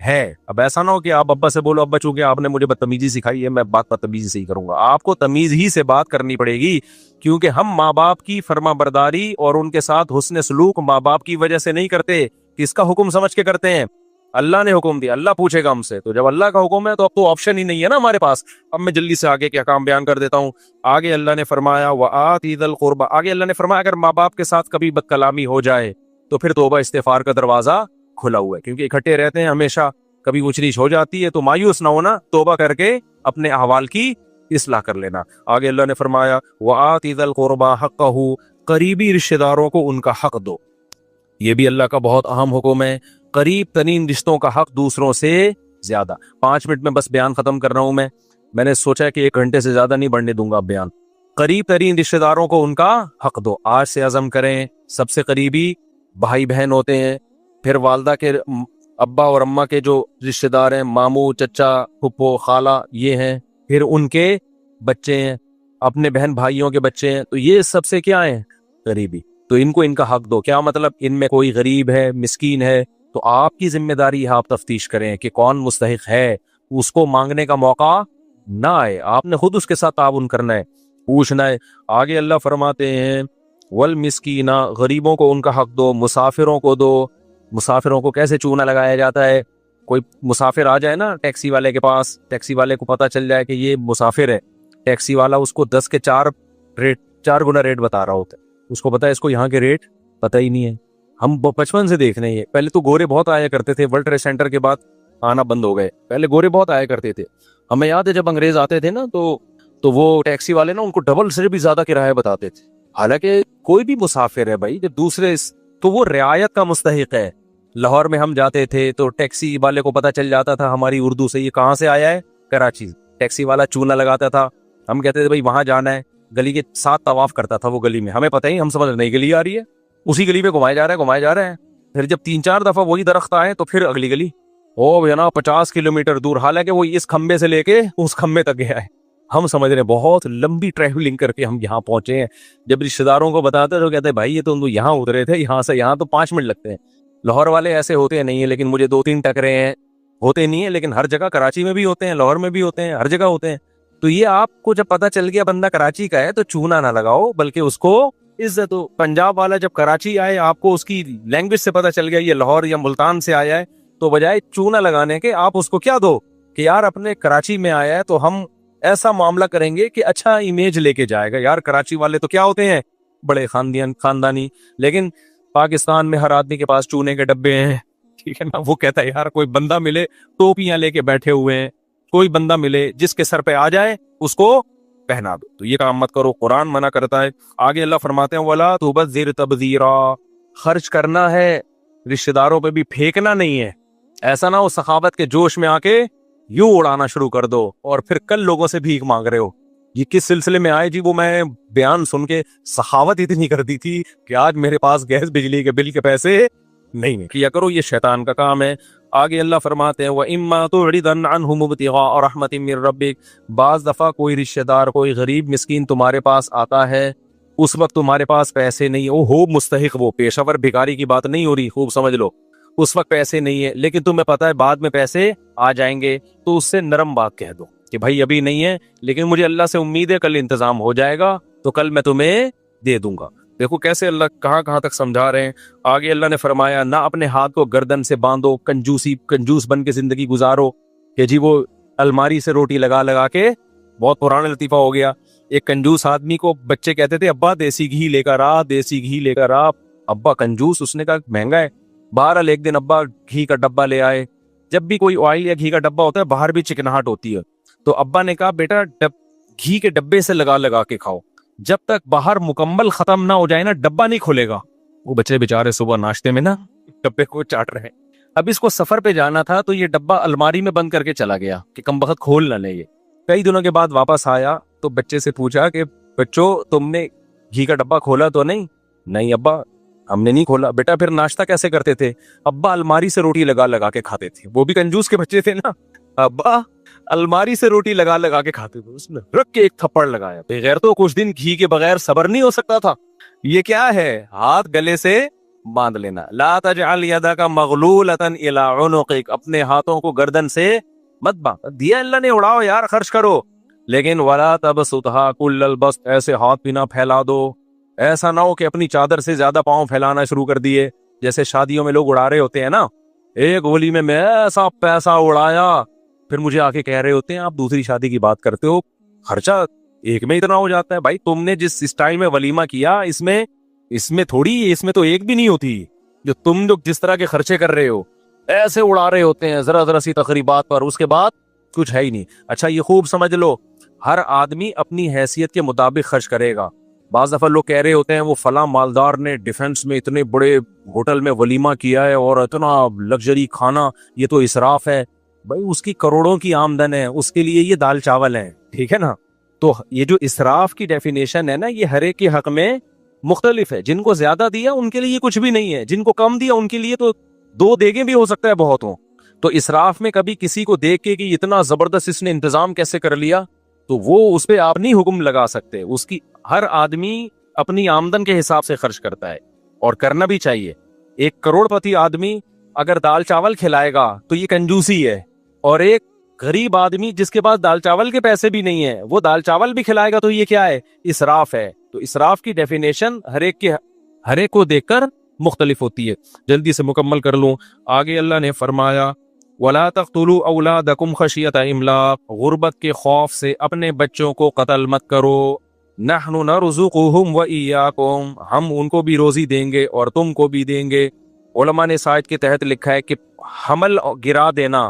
ہے. اب ایسا نہ ہو کہ آپ ابا سے بولو, ابا چونکہ آپ نے مجھے بدتمیزی سکھائی ہے, میں بات بدتمیزی سے ہی کروں گا. آپ کو تمیز ہی سے بات کرنی پڑے گی, کیونکہ ہم ماں باپ کی فرما برداری اور ان کے ساتھ حسن سلوک ماں باپ کی وجہ سے نہیں کرتے, کس کا حکم سمجھ کے کرتے ہیں. اللہ نے حکم دیا, اللہ پوچھے گا ہم سے. تو جب اللہ کا حکم ہے تو اب تو آپشن ہی نہیں ہے نا ہمارے پاس. اب میں جلدی سے آگے کے احکام بیان کر دیتا ہوں. آگے اللہ نے فرمایا وَآتِ ذِی الْقُرْبَى, آگے اللہ نے فرمایا اگر ماں باپ کے ساتھ کبھی بد کلامی ہو جائے تو پھر توبہ استغفار کا دروازہ کھلا ہوا ہے, کیونکہ اکٹھے رہتے ہیں ہمیشہ. کبھی اونچ نیچ ہو جاتی ہے تو مایوس نہ ہونا, توبہ کر کے اپنے احوال کی اصلاح کر لینا. آگے اللہ نے فرمایا وَآتِ ذِی الْقُرْبَى حَقَّهُ, قریبی رشتہ داروں کو ان کا حق دو. یہ بھی اللہ کا بہت اہم حکم ہے, قریب ترین رشتوں کا حق دوسروں سے زیادہ. 5 منٹ میں بس بیان ختم کر رہا ہوں. میں نے سوچا کہ 1 گھنٹے سے زیادہ نہیں بڑھنے دوں گا بیان. قریب ترین رشتہ داروں کو ان کا حق دو. آج سے عزم کریں, سب سے قریبی بھائی بہن ہوتے ہیں, پھر والدہ کے ابا اور اماں کے جو رشتہ دار ہیں, ماموں چچا پھپھو خالہ یہ ہیں, پھر ان کے بچے ہیں, اپنے بہن بھائیوں کے بچے ہیں. تو یہ سب سے کیا ہیں, قریبی. تو ان کو ان کا حق دو. کیا مطلب, ان میں کوئی غریب ہے مسکین ہے تو آپ کی ذمہ داری ہے آپ تفتیش کریں کہ کون مستحق ہے, اس کو مانگنے کا موقع نہ آئے, آپ نے خود اس کے ساتھ تعاون کرنا ہے, پوچھنا ہے. آگے اللہ فرماتے ہیں والمسکین, غریبوں کو ان کا حق دو, مسافروں کو دو. مسافروں کو کیسے چونا لگایا جاتا ہے, کوئی مسافر آ جائے نا ٹیکسی والے کے پاس, ٹیکسی والے کو پتا چل جائے کہ یہ مسافر ہے, ٹیکسی والا اس کو 10 کے 4 گنا ریٹ بتا رہا ہوتا ہے. اس کو پتا ہے اس کو یہاں کے ریٹ پتہ ہی نہیں ہے. ہم بچپن سے دیکھ رہے ہیں, پہلے تو گورے بہت آیا کرتے تھے, ورلڈ ٹریڈ سینٹر کے بعد آنا بند ہو گئے. پہلے گورے بہت آیا کرتے تھے. ہمیں یاد ہے جب انگریز آتے تھے نا تو وہ ٹیکسی والے نا ان کو ڈبل سے بھی زیادہ کرایہ بتاتے تھے. حالانکہ کوئی بھی مسافر ہے بھائی, جب دوسرے تو وہ رعایت کا مستحق ہے. لاہور میں ہم جاتے تھے تو ٹیکسی والے کو پتا چل جاتا تھا ہماری اردو سے یہ کہاں سے آیا ہے, کراچی. ٹیکسی والا چونا لگاتا تھا, ہم کہتے تھے بھائی وہاں جانا ہے, گلی کے 7 طواف کرتا تھا وہ گلی میں, ہمیں پتہ ہی, ہم سمجھ نئی گلی آ رہی ہے, اسی گلی میں گھمائے جا رہے ہیں. پھر جب 3-4 دفعہ وہی درخت آئے تو پھر اگلی گلی, او نا 50 کلومیٹر دور, حالانکہ وہ اس کھمبے سے لے کے اس کھمبے تک گیا ہے. ہم سمجھ رہے ہیں بہت لمبی ٹریولنگ کر کے ہم یہاں پہنچے ہیں. جب رشتہ داروں کو بتاتے تو کہتے ہیں بھائی یہ تو یہاں اترے تھے, یہاں سے یہاں تو 5 منٹ لگتے ہیں. لاہور والے ایسے ہوتے نہیں ہیں, لیکن مجھے 2-3 ٹکرے ہیں, ہوتے نہیں ہیں, لیکن ہر جگہ کراچی میں بھی ہوتے ہیں, لاہور میں بھی ہوتے ہیں, ہر جگہ ہوتے ہیں. تو یہ آپ کو جب پتا چل گیا بندہ کراچی کا ہے تو چونا نہ لگاؤ, بلکہ اس کو عزت ہو. پنجاب والا جب کراچی آئے, آپ کو اس کی لینگویج سے پتا چل گیا یہ لاہور یا ملتان سے آیا ہے, تو بجائے چونا لگانے کے آپ اس کو کیا دو کہ یار اپنے کراچی میں آیا ہے تو ہم ایسا معاملہ کریں گے کہ اچھا امیج لے کے جائے گا. یار کراچی والے تو کیا ہوتے ہیں, بڑے خاندانی. لیکن پاکستان میں ہر آدمی کے پاس چونے کے ڈبے ہیں, ٹھیک ہے نا. وہ کہتا ہے یار کوئی بندہ ملے, ٹوپیاں لے کے بیٹھے ہوئے ہیں, کوئی بندہ ملے جس کے سر پہ آ جائے اس کو پہنا دو. تو یہ کام مت کرو, قرآن منع کرتا ہے. آگے اللہ فرماتے ہیں وَلَا تُبَذِّرْ تَبْذِيرًا, خرچ کرنا ہے, رشتہ داروں پہ بھی پھینکنا نہیں ہے. ایسا نہ ہو سخاوت کے جوش میں آ کے یوں اڑانا شروع کر دو اور پھر کل لوگوں سے بھیک مانگ رہے ہو. یہ کس سلسلے میں آئے جی, وہ میں بیان سن کے سخاوت اتنی کر دی تھی کہ آج میرے پاس گیس بجلی کے بل کے پیسے نہیں کیا کرو, یہ شیطان کا کام ہے. آگے اللہ فرماتے ہیں وَإِمَّا تُعْرِضَنَّ عَنْهُمُ ابْتِغَاءَ رَحْمَةٍ مِّن رَّبِّكَ, بعض دفعہ کوئی رشتہ دار, کوئی غریب مسکین تمہارے پاس آتا ہے, اس وقت تمہارے پاس پیسے نہیں, وہ ہو مستحق, وہ پیشہ ور بھکاری کی بات نہیں ہو رہی, خوب سمجھ لو. اس وقت پیسے نہیں ہے, لیکن تمہیں پتا ہے بعد میں پیسے آ جائیں گے, تو اس سے نرم بات کہہ دو کہ بھائی ابھی نہیں ہے, لیکن مجھے اللہ سے امید ہے کل انتظام ہو جائے گا, تو کل میں تمہیں دے دوں گا. دیکھو کیسے اللہ کہاں تک سمجھا رہے ہیں. آگے اللہ نے فرمایا نہ اپنے ہاتھ کو گردن سے باندھو, کنجوس بن کے زندگی گزارو کہ جی وہ الماری سے روٹی لگا کے, بہت پرانا لطیفہ ہو گیا. ایک کنجوس آدمی کو بچے کہتے تھے ابا دیسی گھی لے کر آ, دیسی گھی لے کر آ. ابا کنجوس, اس نے کہا مہنگا ہے. بہرحال ایک دن ابا گھی کا ڈبہ لے آئے. جب بھی کوئی آئل یا گھی کا ڈبہ ہوتا ہے باہر بھی چکناہٹ ہوتی ہے, تو ابا نے کہا بیٹا گھی کے ڈبے سے لگا کے کھاؤ, جب تک باہر مکمل ختم نہ ہو جائے نا ڈبہ نہیں کھلے گا. وہ بچے بیچارے صبح ناشتے میں نا ڈبے کو چاٹ رہے ہیں. اب اس کو سفر پہ جانا تھا تو یہ ڈبہ الماری میں بند کر کے چلا گیا کہ کم بخت کھول نہ لے. یہ کئی دنوں کے بعد واپس آیا تو بچے سے پوچھا کہ بچوں تم نے گھی کا ڈبہ کھولا تو نہیں ابا, ہم نے نہیں کھولا. بیٹا پھر ناشتہ کیسے کرتے تھے؟ ابا الماری سے روٹی لگا لگا کے کھاتے تھے. وہ بھی کنجوس کے بچے تھے نا. ابا الماری سے روٹی لگا لگا کے کھاتے تھے. اس نے رکھ کے ایک تھپڑ لگایا. بغیر تو کچھ دن گھی کے بغیر صبر نہیں ہو سکتا تھا. یہ کیا ہے؟ ہاتھ گلے سے باندھ لینا. لا تجعل یدک مغلولۃ الی عنقک، اپنے ہاتھوں کو گردن سے مت باندھ. دیا اللہ نے، اڑاؤ یار، خرچ کرو. لیکن ولا تبسطھا کل البسط، ایسے ہاتھ بھی نہ پھیلا دو. ایسا نہ ہو کہ اپنی چادر سے زیادہ پاؤں پھیلانا شروع کر دیے، جیسے شادیوں میں لوگ اڑا رہے ہوتے ہیں نا. ایک ولیمے میں ایسا پیسہ اڑایا، پھر مجھے آ کے کہہ رہے ہوتے ہیں آپ دوسری شادی کی بات کرتے ہو، خرچہ ایک میں اتنا ہو جاتا ہے. بھائی تم نے جس اسٹائل میں ولیمہ کیا، اس میں تھوڑی، اس میں تو ایک بھی نہیں ہوتی. جو تم لوگ جس طرح کے خرچے کر رہے ہو، ایسے اڑا رہے ہوتے ہیں ذرا ذرا سی تقریبات پر، اس کے بعد کچھ ہے ہی نہیں. اچھا یہ خوب سمجھ لو، ہر آدمی اپنی حیثیت کے مطابق خرچ کرے گا. بعض دفعہ لوگ کہہ رہے ہوتے ہیں وہ فلاں مالدار نے ڈیفنس میں اتنے بڑے ہوٹل میں ولیمہ کیا ہے اور اتنا لگژری کھانا، یہ تو اسراف ہے. بھائی اس کی کروڑوں کی آمدن ہے، اس کے لیے یہ دال چاول ہے، ٹھیک ہے نا. تو یہ جو اسراف کی ڈیفینیشن ہے نا، یہ ہر ایک کے حق میں مختلف ہے. جن کو زیادہ دیا ان کے لیے یہ کچھ بھی نہیں ہے، جن کو کم دیا ان کے لیے تو 2 دیگیں بھی ہو سکتا ہے بہت ہوں. تو اسراف میں کبھی کسی کو دیکھ کے کہ اتنا زبردست اس نے انتظام کیسے کر لیا، تو وہ اس پہ آپ نہیں حکم لگا سکتے. اس کی ہر آدمی اپنی آمدن کے حساب سے خرچ کرتا ہے، اور کرنا بھی چاہیے. 1 کروڑ پتی آدمی اگر دال چاول کھلائے گا تو یہ کنجوسی ہے، اور ایک غریب آدمی جس کے پاس دال چاول کے پیسے بھی نہیں ہیں وہ دال چاول بھی کھلائے گا تو یہ کیا ہے؟ اسراف ہے. تو اسراف کی ڈیفینیشن ہر ایک کو دیکھ کر مختلف ہوتی ہے. جلدی سے مکمل کر لوں. آگے اللہ نے فرمایا وَلَا تَقْتُلُوا أَوْلَادَكُمْ خَشْيَةَ إِمْلَاقٍ، غربت کے خوف سے اپنے بچوں کو قتل مت کرو. نَحْنُ نَرْزُقُهُمْ وَإِيَّاكُمْ، ہم ان کو بھی روزی دیں گے اور تم کو بھی دیں گے. علماء نے اس آیت کے تحت لکھا ہے کہ حمل گرا دینا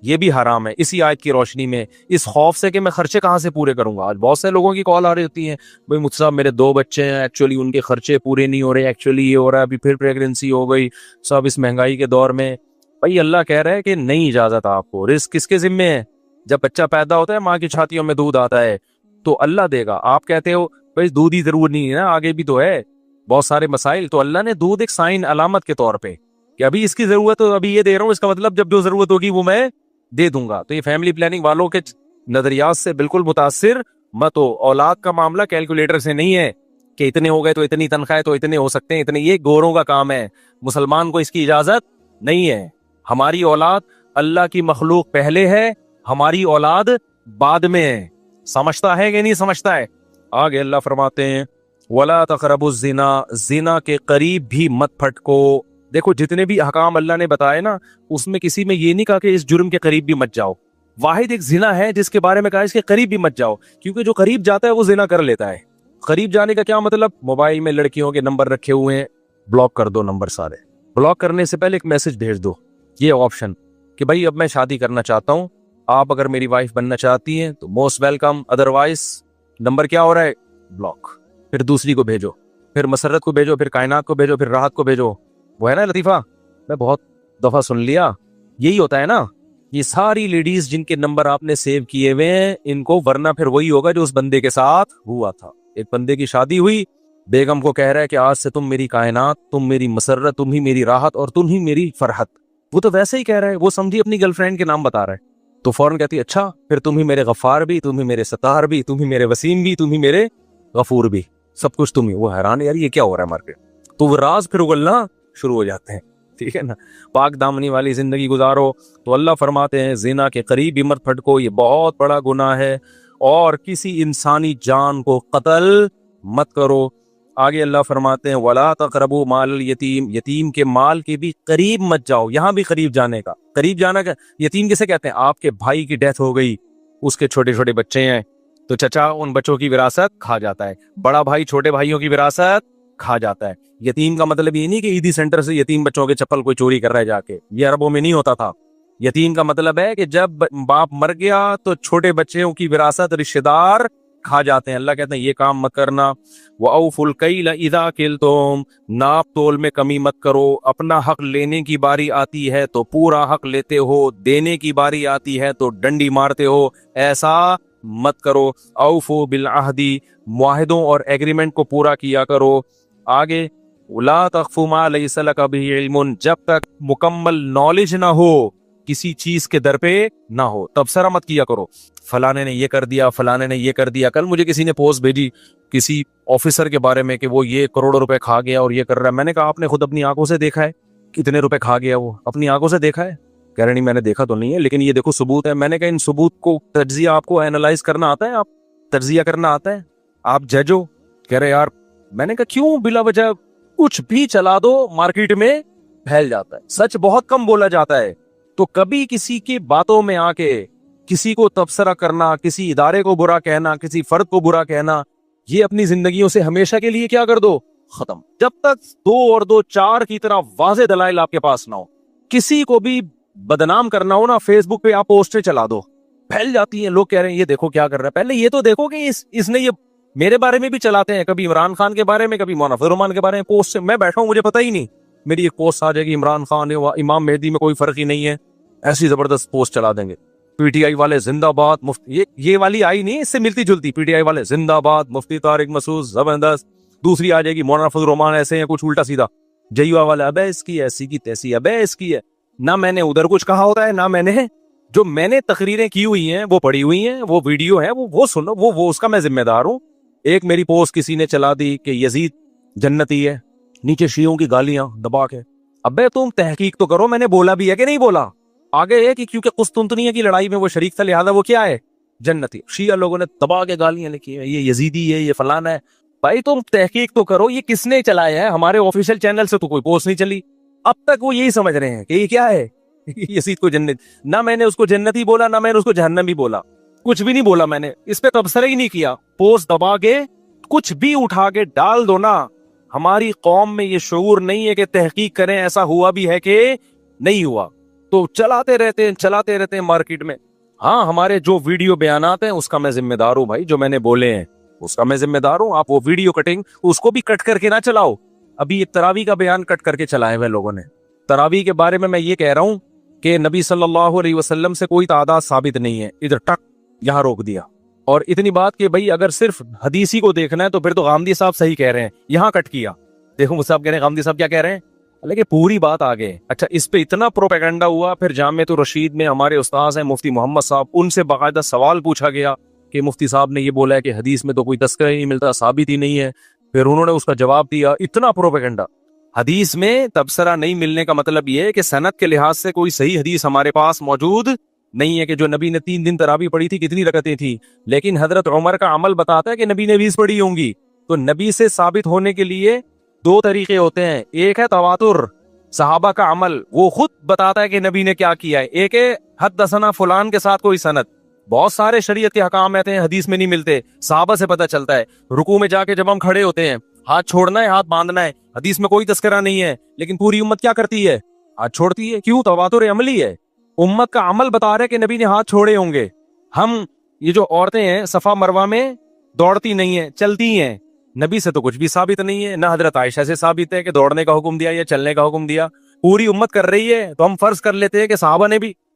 یہ بھی حرام ہے. اسی آیت کی روشنی میں اس خوف سے کہ میں خرچے کہاں سے پورے کروں گا. آج بہت سے لوگوں کی کال آ رہی ہوتی ہیں، بھائی مجھ صاحب میرے 2 بچے ہیں، ایکچولی ان کے خرچے پورے نہیں ہو رہے، ایکچولی یہ ہو رہا ہے، ابھی پھر پریگننسی ہو گئی، سب اس مہنگائی کے دور میں. بھائی اللہ کہہ رہا ہے کہ نہیں اجازت آپ کو. رزق کس کے ذمے ہے؟ جب بچہ پیدا ہوتا ہے ماں کی چھاتیوں میں دودھ آتا ہے تو اللہ دے گا. آپ کہتے ہو بھائی دودھ ہی ضرور نہیں ہے نا، آگے بھی تو ہے بہت سارے مسائل. تو اللہ نے دودھ ایک سائن علامت کے طور پہ کہ ابھی اس کی ضرورت ہے، ابھی یہ دے رہا ہوں، اس کا مطلب جب جو ضرورت ہوگی وہ میں دے دوں گا. تو یہ فیملی پلاننگ والوں کے نظریات سے بالکل متاثر مت ہو. اولاد کا معاملہ کیلکولیٹر سے نہیں ہے کہ اتنے ہو گئے تو اتنی تنخواہ تو اتنے ہو سکتے ہیں اتنے. یہ گوروں کا کام ہے، مسلمان کو اس کی اجازت نہیں ہے. ہماری اولاد اللہ کی مخلوق پہلے ہے، ہماری اولاد بعد میں ہے. سمجھتا ہے کہ نہیں سمجھتا ہے؟ آگے اللہ فرماتے ہیں وَلَا تَقْرَبُوا الزِّنَا، زنا کے قریب بھی مت پھٹکو. دیکھو جتنے بھی احکام اللہ نے بتائے نا، اس میں کسی میں یہ نہیں کہا کہ اس جرم کے قریب بھی مت جاؤ. واحد ایک زنا ہے جس کے بارے میں کہا اس کے قریب بھی مت جاؤ، کیونکہ جو قریب جاتا ہے وہ زنا کر لیتا ہے. قریب جانے کا کیا مطلب؟ موبائل میں لڑکیوں کے نمبر رکھے ہوئے ہیں، بلاک کر دو نمبر سارے. بلاک کرنے سے پہلے ایک میسج بھیج دو، یہ آپشن کہ بھائی اب میں شادی کرنا چاہتا ہوں، آپ اگر میری وائف بننا چاہتی ہیں تو موسٹ ویلکم، ادروائز نمبر کیا ہو رہا ہے؟ بلاک. پھر دوسری کو بھیجو، پھر مسرت کو بھیجو، پھر کائنات کو بھیجو، پھر راحت کو بھیجو. وہ ہے نا لطیفہ، میں بہت دفعہ سن لیا. یہی ہوتا ہے نا، یہ ساری لیڈیز جن کے نمبر آپ نے سیو کیے ہوئے ہیں ان کو، ورنہ پھر وہی ہوگا جو اس بندے کے ساتھ ہوا تھا. ایک بندے کی شادی ہوئی، بیگم کو کہہ رہا ہے کہ آج سے تم میری کائنات، تم میری مسرت، تم ہی میری راحت اور تم ہی میری فرحت. وہ تو ویسے ہی کہہ رہا ہے، وہ سمجھی اپنی گرل فرینڈ کے نام بتا رہا ہے. تو فوراً کہتی ہے اچھا پھر تم ہی میرے غفار بھی، تم ہی میرے ستار بھی، تم ہی میرے وسیم بھی، تم ہی میرے غفور بھی، سب کچھ تم ہی. وہ حیران یار یہ کیا ہو رہا ہے مارکیٹ. تو وہ راز پھر اگلنا شروع ہو جاتے ہیں. ٹھیک ہے نا، پاک دامنی والی زندگی گزارو. تو اللہ فرماتے ہیں زنا کے قریب بھی مت پھٹکو، یہ بہت بڑا گناہ ہے، اور کسی انسانی جان کو قتل مت کرو. آگے اللہ فرماتے ہیں وَلَا تَقْرَبُوا مَالَ الْيَتِيمِ، یتیم کے مال کے بھی قریب مت جاؤ. یہاں بھی قریب جانے کا، قریب جانا کا یتیم کسے کہتے ہیں؟ آپ کے بھائی کی ڈیتھ ہو گئی، اس کے چھوٹے چھوٹے بچے ہیں تو چچا ان بچوں کی وراثت کھا جاتا ہے، بڑا بھائی چھوٹے بھائیوں کی وراثت کھا جاتا ہے. یتیم کا مطلب یہ نہیں کہ عیدی سینٹر سے یتیم بچوں کے چپل کوئی چوری کر رہا ہے جا کے، یہ عربوں میں نہیں ہوتا تھا. یتیم کا مطلب ہے کہ جب باپ مر گیا تو چھوٹے بچوں کی وراثت رشتہ دار کھا جاتے ہیں. اللہ کہتے ہیں یہ کام مت کرنا. وَأَوْفُوا الْكَيْلَ إِذَا كِلْتُمْ، ناپ تول میں کمی مت کرو. اپنا حق لینے کی باری آتی ہے تو پورا حق لیتے ہو، دینے کی باری آتی ہے تو ڈنڈی مارتے ہو، ایسا مت کرو. اوفوا بالعہد، معاہدوں اور ایگریمنٹ کو پورا کیا کرو. آگے لا تخف ما لیس لک بہ علم، جب تک مکمل نالج نہ ہو کسی چیز کے در پہ نہ ہو تبصرہ مت کیا کرو، فلانے نے یہ کر دیا، فلانے نے یہ کر دیا۔ کل مجھے کسی نے پوسٹ بھیجی کسی آفیسر کے بارے میں کہ وہ یہ کروڑوں روپے کھا گیا اور یہ کر رہا ہے۔ میں نے کہا آپ نے خود اپنی آنکھوں سے دیکھا ہے کتنے روپے کھا گیا؟ وہ اپنی آنکھوں سے دیکھا ہے؟ کہہ رہے نہیں میں نے دیکھا تو نہیں ہے، لیکن یہ دیکھو ثبوت ہے۔ میں نے کہا ان ثبوت کو تجزیہ آپ کو اینالائز کرنا آتا ہے؟ آپ تجزیہ کرنا آتا ہے؟ آپ جج ہو؟ کہہ رہے یار، میں نے کہا کیوں بلا وجہ کچھ بھی چلا دو مارکیٹ میں پھیل جاتا ہے، سچ بہت کم بولا جاتا ہے۔ تو کبھی کسی کی باتوں میں آ کے کسی کو تبصرہ کرنا، کسی ادارے کو برا کہنا، کسی فرد کو برا کہنا، یہ اپنی زندگیوں سے ہمیشہ کے لیے کیا کر دو، ختم۔ جب تک 2 اور 2 4 کی طرح واضح دلائل آپ کے پاس نہ ہو، کسی کو بھی بدنام کرنا ہو نا، فیس بک پہ آپ پوسٹیں چلا دو، پھیل جاتی ہیں۔ لوگ کہہ رہے ہیں یہ دیکھو کیا کر رہا ہے، پہلے یہ تو دیکھو کہ اس نے یہ میرے بارے میں بھی چلاتے ہیں، کبھی عمران خان کے بارے میں، کبھی مولانا فضل الرحمان کے بارے میں پوسٹ سے میں بیٹھا ہوں، مجھے پتہ ہی نہیں، میری ایک پوسٹ آ جائے گی عمران خان امام مہدی میں کوئی فرق ہی نہیں ہے، ایسی زبردست پوسٹ چلا دیں گے۔ پی ٹی آئی والے زندہ باد، مفتی یہ والی آئی نہیں، اس سے ملتی جلتی، پی ٹی آئی والے زندہ باد، مفتی طارق مسعود زبردست۔ دوسری آ جائے گی مولانا فضل الرحمان ایسے ہیں، کچھ الٹا سیدھا، جیوا والا ابے اس کی ایسی کی تیسی، ابے اس کی ہے۔ نہ میں نے ادھر کچھ کہا ہوتا ہے، نہ میں نے تقریریں کی ہوئی ہیں وہ پڑھی ہوئی ہیں، وہ ویڈیو ہیں وہ سنو، وہ اس کا میں ذمہ دار ہوں۔ ایک میری پوسٹ کسی نے چلا دی کہ یزید جنتی ہے، نیچے شیعوں کی گالیاں دبا کے، ابے تم تحقیق تو کرو میں نے بولا بھی ہے کہ نہیں بولا۔ آگے ہے کہ کیونکہ قسطنطنیہ کی لڑائی میں وہ شریک تھا لہذا وہ کیا ہے، جنتی۔ شیعہ لوگوں نے دبا کے گالیاں لکھی ہیں، یہ یزیدی ہے، یہ فلانا ہے۔ بھائی تم تحقیق تو کرو، یہ کس نے چلایا ہے؟ ہمارے آفیشیل چینل سے تو کوئی پوسٹ نہیں چلی، اب تک وہ یہی سمجھ رہے ہیں کہ یہ کیا ہے، یزید کو جنت۔ نہ میں نے اس کو جنتی بولا، نہ میں نے اس کو جہنمی بولا، کچھ بھی نہیں بولا میں نے، اس پہ تبصرہ ہی نہیں کیا۔ پوسٹ دبا کے کچھ بھی اٹھا کے ڈال دو نا۔ ہماری قوم میں یہ شعور نہیں ہے کہ تحقیق کریں ایسا ہوا بھی ہے کہ نہیں ہوا، تو چلاتے رہتے ہیں مارکیٹ میں۔ ہاں ہمارے جو ویڈیو بیانات ہیں اس کا میں ذمہ دار ہوں بھائی، جو میں نے بولے ہیں اس کا میں ذمہ دار ہوں۔ آپ وہ ویڈیو کٹنگ اس کو بھی کٹ کر کے نہ چلاؤ۔ ابھی ایک تراویح کا بیان کٹ کر کے چلائے ہوئے لوگوں نے۔ تراویح کے بارے میں یہ کہہ رہا ہوں کہ نبی صلی اللہ علیہ وسلم سے کوئی تعداد ثابت نہیں ہے، ادھر ٹک یہاں روک دیا۔ اور اتنی بات کہ بھائی اگر صرف حدیثی کو دیکھنا ہے تو پھر تو غامدی صاحب صحیح کہہ رہے ہیں، یہاں کٹ کیا۔ دیکھو مجھ صاحب کہہ رہے ہیں غامدی صاحب کیا کہہ رہے ہیں، لیکن پوری بات آگے۔ اچھا اس پہ اتنا پروپیگنڈا ہوا، پھر جامعۃ الرشید میں ہمارے استاذ ہیں مفتی محمد صاحب، ان سے باقاعدہ سوال پوچھا گیا کہ مفتی صاحب نے یہ بولا ہے کہ حدیث میں تو کوئی تذکرہ ہی نہیں ملتا، ثابت ہی نہیں ہے۔ پھر انہوں نے اس کا جواب دیا، اتنا پروپیگنڈا۔ حدیث میں تبصرہ نہیں ملنے کا مطلب یہ ہے کہ سند کے لحاظ سے کوئی صحیح حدیث ہمارے پاس موجود نہیں ہے کہ جو نبی نے 3 دن تراویح پڑھی تھی کتنی رکعتیں تھی، لیکن حضرت عمر کا عمل بتاتا ہے کہ نبی نے 20 پڑھی ہوں گی۔ تو نبی سے ثابت ہونے کے لیے 2 طریقے ہوتے ہیں، ایک ہے تواتر، صحابہ کا عمل، وہ خود بتاتا ہے کہ نبی نے کیا کیا ہے، ایک ہے حدثنا فلان کے ساتھ کوئی سند۔ بہت سارے شریعت کے احکام ایسے ہیں حدیث میں نہیں ملتے، صحابہ سے پتہ چلتا ہے۔ رکوع میں جا کے جب ہم کھڑے ہوتے ہیں، ہاتھ چھوڑنا ہے ہاتھ باندھنا ہے، حدیث میں کوئی تذکرہ نہیں ہے، لیکن پوری امت کیا کرتی ہے، ہاتھ چھوڑتی ہے۔ کیوں؟ تواتر عملی ہے، امت کا عمل بتا رہے کہ نبی نے ہاتھ چھوڑے ہوں گے۔ ہم یہ جو عورتیں ہیں صفا مروہ میں دوڑتی نہیں ہیں، چلتی ہیں، نبی سے تو کچھ بھی ثابت نہیں ہے، نہ حضرت عائشہ سے ثابت ہے کہ دوڑنے کا حکم دیا یا چلنے کا حکم دیا۔ پوری امت کر رہی ہے تو ہم فرض کر لیتے ہیں کہ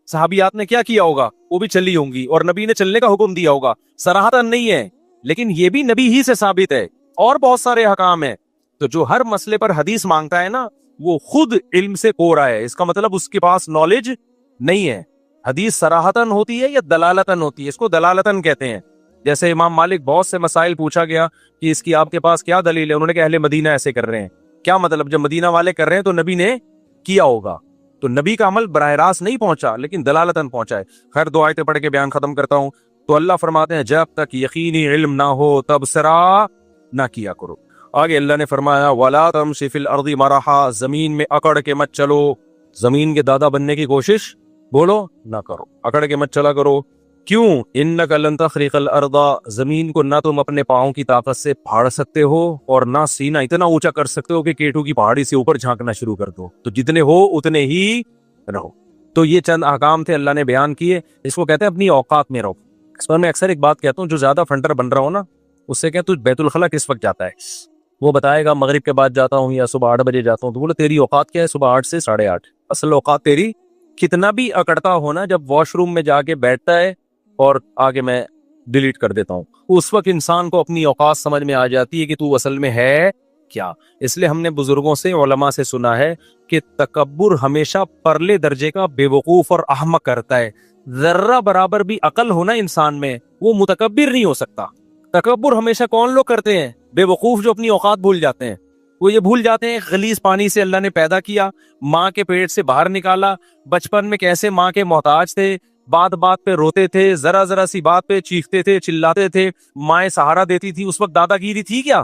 صحابیات نے کیا کیا ہوگا، وہ بھی چلی ہوں گی اور نبی نے چلنے کا حکم دیا ہوگا۔ صراحتاً نہیں ہے، لیکن یہ بھی نبی ہی سے ثابت ہے، اور بہت سارے احکام ہیں۔ تو جو ہر مسئلے پر حدیث مانگتا ہے نا، وہ خود علم سے کورا ہے، اس کا مطلب اس کے پاس نالج نہیں ہے۔ حدیث صراحتاً ہوتی ہے یا دلالتاً ہوتی ہے، اس کو دلالتاً کہتے ہیں۔ جیسے امام مالک بہت سے مسائل پوچھا گیا کہ اس کی آپ کے پاس کیا دلیل ہے، انہوں نے کہا اہل مدینہ ایسے کر رہے ہیں۔ کیا مطلب؟ جب مدینہ والے کر رہے ہیں تو نبی نے کیا ہوگا، تو نبی کا عمل براہ راست نہیں پہنچا لیکن دلالتاً پہنچا ہے۔ خیر 2 آیتیں پڑھ کے بیان ختم کرتا ہوں۔ تو اللہ فرماتے ہیں جب تک یقینی علم نہ ہو تبصرہ نہ کیا کرو۔ آگے اللہ نے فرمایا وَلَا تَمْشِ فِي الْأَرْضِ مَرَحًا، زمین میں اکڑ کے مت چلو، زمین کے دادا بننے کی کوشش بولو نہ کرو، اکڑ کے مت چلا کرو۔ کیوں؟ انک لن تخرق الارض، زمین کو نہ تم اپنے پاؤں کی طاقت سے پھاڑ سکتے ہو اور نہ سینہ اتنا اونچا کر سکتے ہو کہ کیٹو کی پہاڑی سے اوپر جھانکنا شروع کر دو، تو جتنے ہو اتنے ہی رہو۔ تو یہ چند احکام تھے اللہ نے بیان کیے، اس کو کہتے ہیں اپنی اوقات میں رہو۔ اس پر میں اکثر ایک بات کہتا ہوں، جو زیادہ فنٹر بن رہا ہو نا اس سے کہ تو بیت الخلا کس وقت جاتا ہے، وہ بتائے گا مغرب کے بعد جاتا ہوں یا صبح 8 بجے جاتا ہوں، تو بولے تیری اوقات کیا ہے، صبح 8 سے 8:30۔ اصل اوقات تیری کتنا بھی اکڑتا ہونا، جب واش روم میں جا کے بیٹھتا ہے اور آگے میں ڈیلیٹ کر دیتا ہوں، اس وقت انسان کو اپنی اوقات سمجھ میں آ جاتی ہے کہ تو اصل میں ہے کیا. اس لیے ہم نے بزرگوں سے علماء سے سنا ہے کہ تکبر ہمیشہ پرلے درجے کا بے وقوف اور احمق کرتا ہے. ذرہ برابر بھی عقل ہونا انسان میں وہ متکبر نہیں ہو سکتا. تکبر ہمیشہ کون لوگ کرتے ہیں؟ بے وقوف جو اپنی اوقات بھول جاتے ہیں. وہ یہ بھول جاتے ہیں غلیظ پانی سے اللہ نے پیدا کیا, ماں کے پیٹ سے باہر نکالا, بچپن میں کیسے ماں کے محتاج تھے, بات بات پہ روتے تھے, ذرا ذرا سی بات پہ چیختے تھے, چلاتے تھے, مائیں سہارا دیتی تھی. اس وقت دادا گیری تھی کیا؟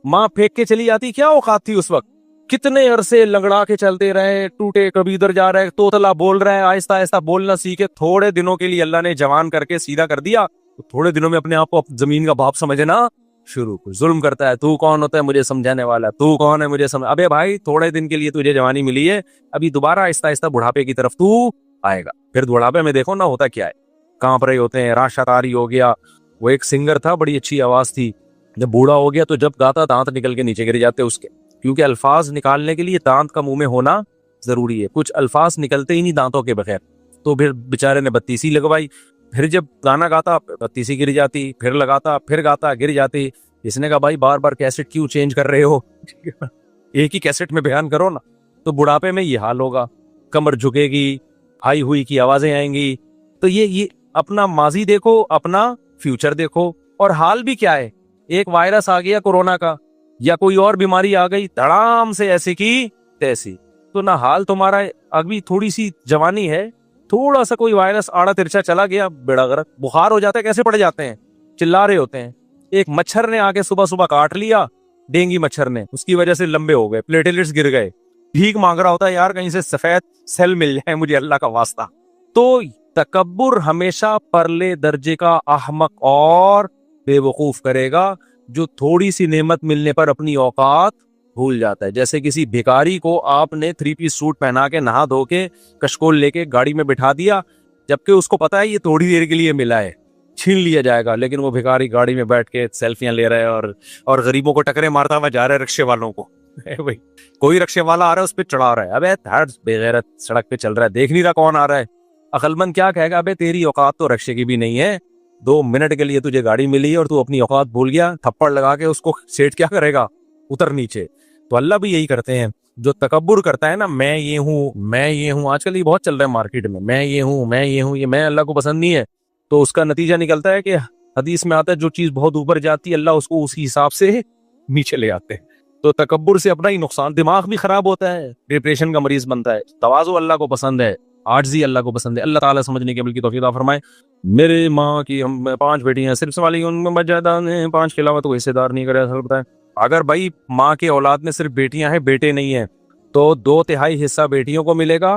ماں پھینک کے چلی جاتی, کیا اوقات تھی اس وقت؟ کتنے عرصے لنگڑا کے چلتے رہے, ٹوٹے, کبھی ادھر جا رہے, توتلا بول رہے ہیں, آہستہ آہستہ بولنا سیکھے. تھوڑے دنوں کے لیے اللہ نے جوان کر کے سیدھا کر دیا, تو تھوڑے دنوں میں اپنے آپ کو زمین کا باپ سمجھنا شروع. ظلم کرتا ہے, تو کون ہوتا ہے مجھے سمجھانے والا, تو کون ہے مجھے سمجھ. ابے بھائی تھوڑے دن کے لیے تجھے جوانی ملی ہے, ابھی دوبارہ آہستہ آہستہ بڑھاپے کی طرف تو آئے گا. پھر بڑھاپے میں دیکھو نا ہوتا کیا ہے, کانپ رہے ہوتے ہیں, راشا تاری ہو گیا. وہ ایک سنگر تھا, بڑی اچھی آواز تھی, جب بوڑھا ہو گیا تو جب گاتا دانت نکل کے نیچے گر جاتے اس کے, کیونکہ الفاظ نکالنے کے لیے دانت کا منہ میں ہونا ضروری ہے. کچھ الفاظ نکلتے ہی نہیں دانتوں کے بغیر, تو پھر بیچارے نے بتیسی لگوائی. پھر جب گانا گاتا بتیسی گر جاتی, پھر لگاتا, پھر گاتا, گر جاتی. اس نے کہا بھائی بار بار کیسٹ کیوں چینج کر رہے ہو, ایک ہی کیسٹ میں بیان کرو نا. تو بڑھاپے میں یہ حال ہوگا, کمر جھکے گی, ہائی ہوئی کی آوازیں آئیں گی. تو یہ اپنا ماضی دیکھو, اپنا فیوچر دیکھو. اور حال بھی کیا ہے, ایک وائرس آ گیا کورونا کا, یا کوئی اور بیماری آ گئی, دھڑام سے ایسی کی تیسی. تو نہ حال تمہارا, ابھی تھوڑی سی جوانی ہے, تھوڑا سا کوئی وائرس آڑا ترچا چلا گیا, بیڑا غرق, بخار ہو جاتا ہے, کیسے پڑ جاتے ہیں, چلا رہے ہوتے ہیں. ایک مچھر نے آ کے صبح صبح کاٹ لیا, ڈینگی مچھر نے, اس کی وجہ سے لمبے ہو گئے, پلیٹلیٹس گر گئے, بھیک مانگ رہا ہوتا ہے یار کہیں سے سفید سیل مل جائے مجھے اللہ کا واسطہ. تو تکبر ہمیشہ پرلے درجے کا احمق اور بے وقوف کرے گا, جو تھوڑی سی نعمت ملنے پر اپنی اوقات بھول جاتا ہے. جیسے کسی بھکاری کو آپ نے 3 پیس سوٹ پہنا کے نہا دھو کے کشکول لے کے گاڑی میں بٹھا دیا, جبکہ اس کو پتا ہے یہ تھوڑی دیر کے لیے ملا ہے, چھین لیا جائے گا, لیکن وہ بھکاری گاڑی میں بیٹھ کے سیلفیاں لے رہا ہے اور غریبوں کو ٹکرے مارتا ہوا جا رہا ہے رکشے والوں کو. بھائی کوئی رکشے والا آ رہا ہے اس پہ چڑھا رہا ہے, ابے تھرڈ بے غیرت سڑک پہ چل رہا ہے, دیکھ نہیں رہا کون آ رہا ہے. عقل مند کیا کہے گا, ابے تیری اوقات تو رکشے کی بھی نہیں ہے, 2 منٹ کے لیے تجھے گاڑی ملی ہے اور تو اپنی اوقات بھول گیا. تھپڑ لگا کے اس کو سیٹ کیا کرے گا, اتر نیچے. تو اللہ بھی یہی کرتے ہیں, جو تکبر کرتا ہے نا, میں یہ ہوں, میں یہ ہوں, آج کل یہ بہت چل رہا ہے مارکیٹ میں یہ ہوں, میں یہ ہوں, یہ میں اللہ کو پسند نہیں ہے. تو اس کا نتیجہ نکلتا ہے کہ حدیث میں آتا ہے جو چیز بہت اوپر جاتی ہے اللہ اس کو اسی حساب سے نیچے لے آتے ہیں. تو تکبر سے اپنا ہی نقصان, دماغ بھی خراب ہوتا ہے, ڈپریشن کا مریض بنتا ہے. تواضع اللہ کو پسند ہے, عاجزی اللہ کو پسند ہے. اللہ تعالیٰ سمجھنے کے عمل کی توفیق عطا فرمائے. میرے ماں کی 5 بیٹی ہیں, صرف سوالی ان میں بجادان ہیں, 5 کے علاوہ تو حصے دار نہیں کرے. بتائیں اگر بھائی ماں کے اولاد میں صرف بیٹیاں ہیں بیٹے نہیں ہیں, تو 2/3 حصہ بیٹیوں کو ملے گا,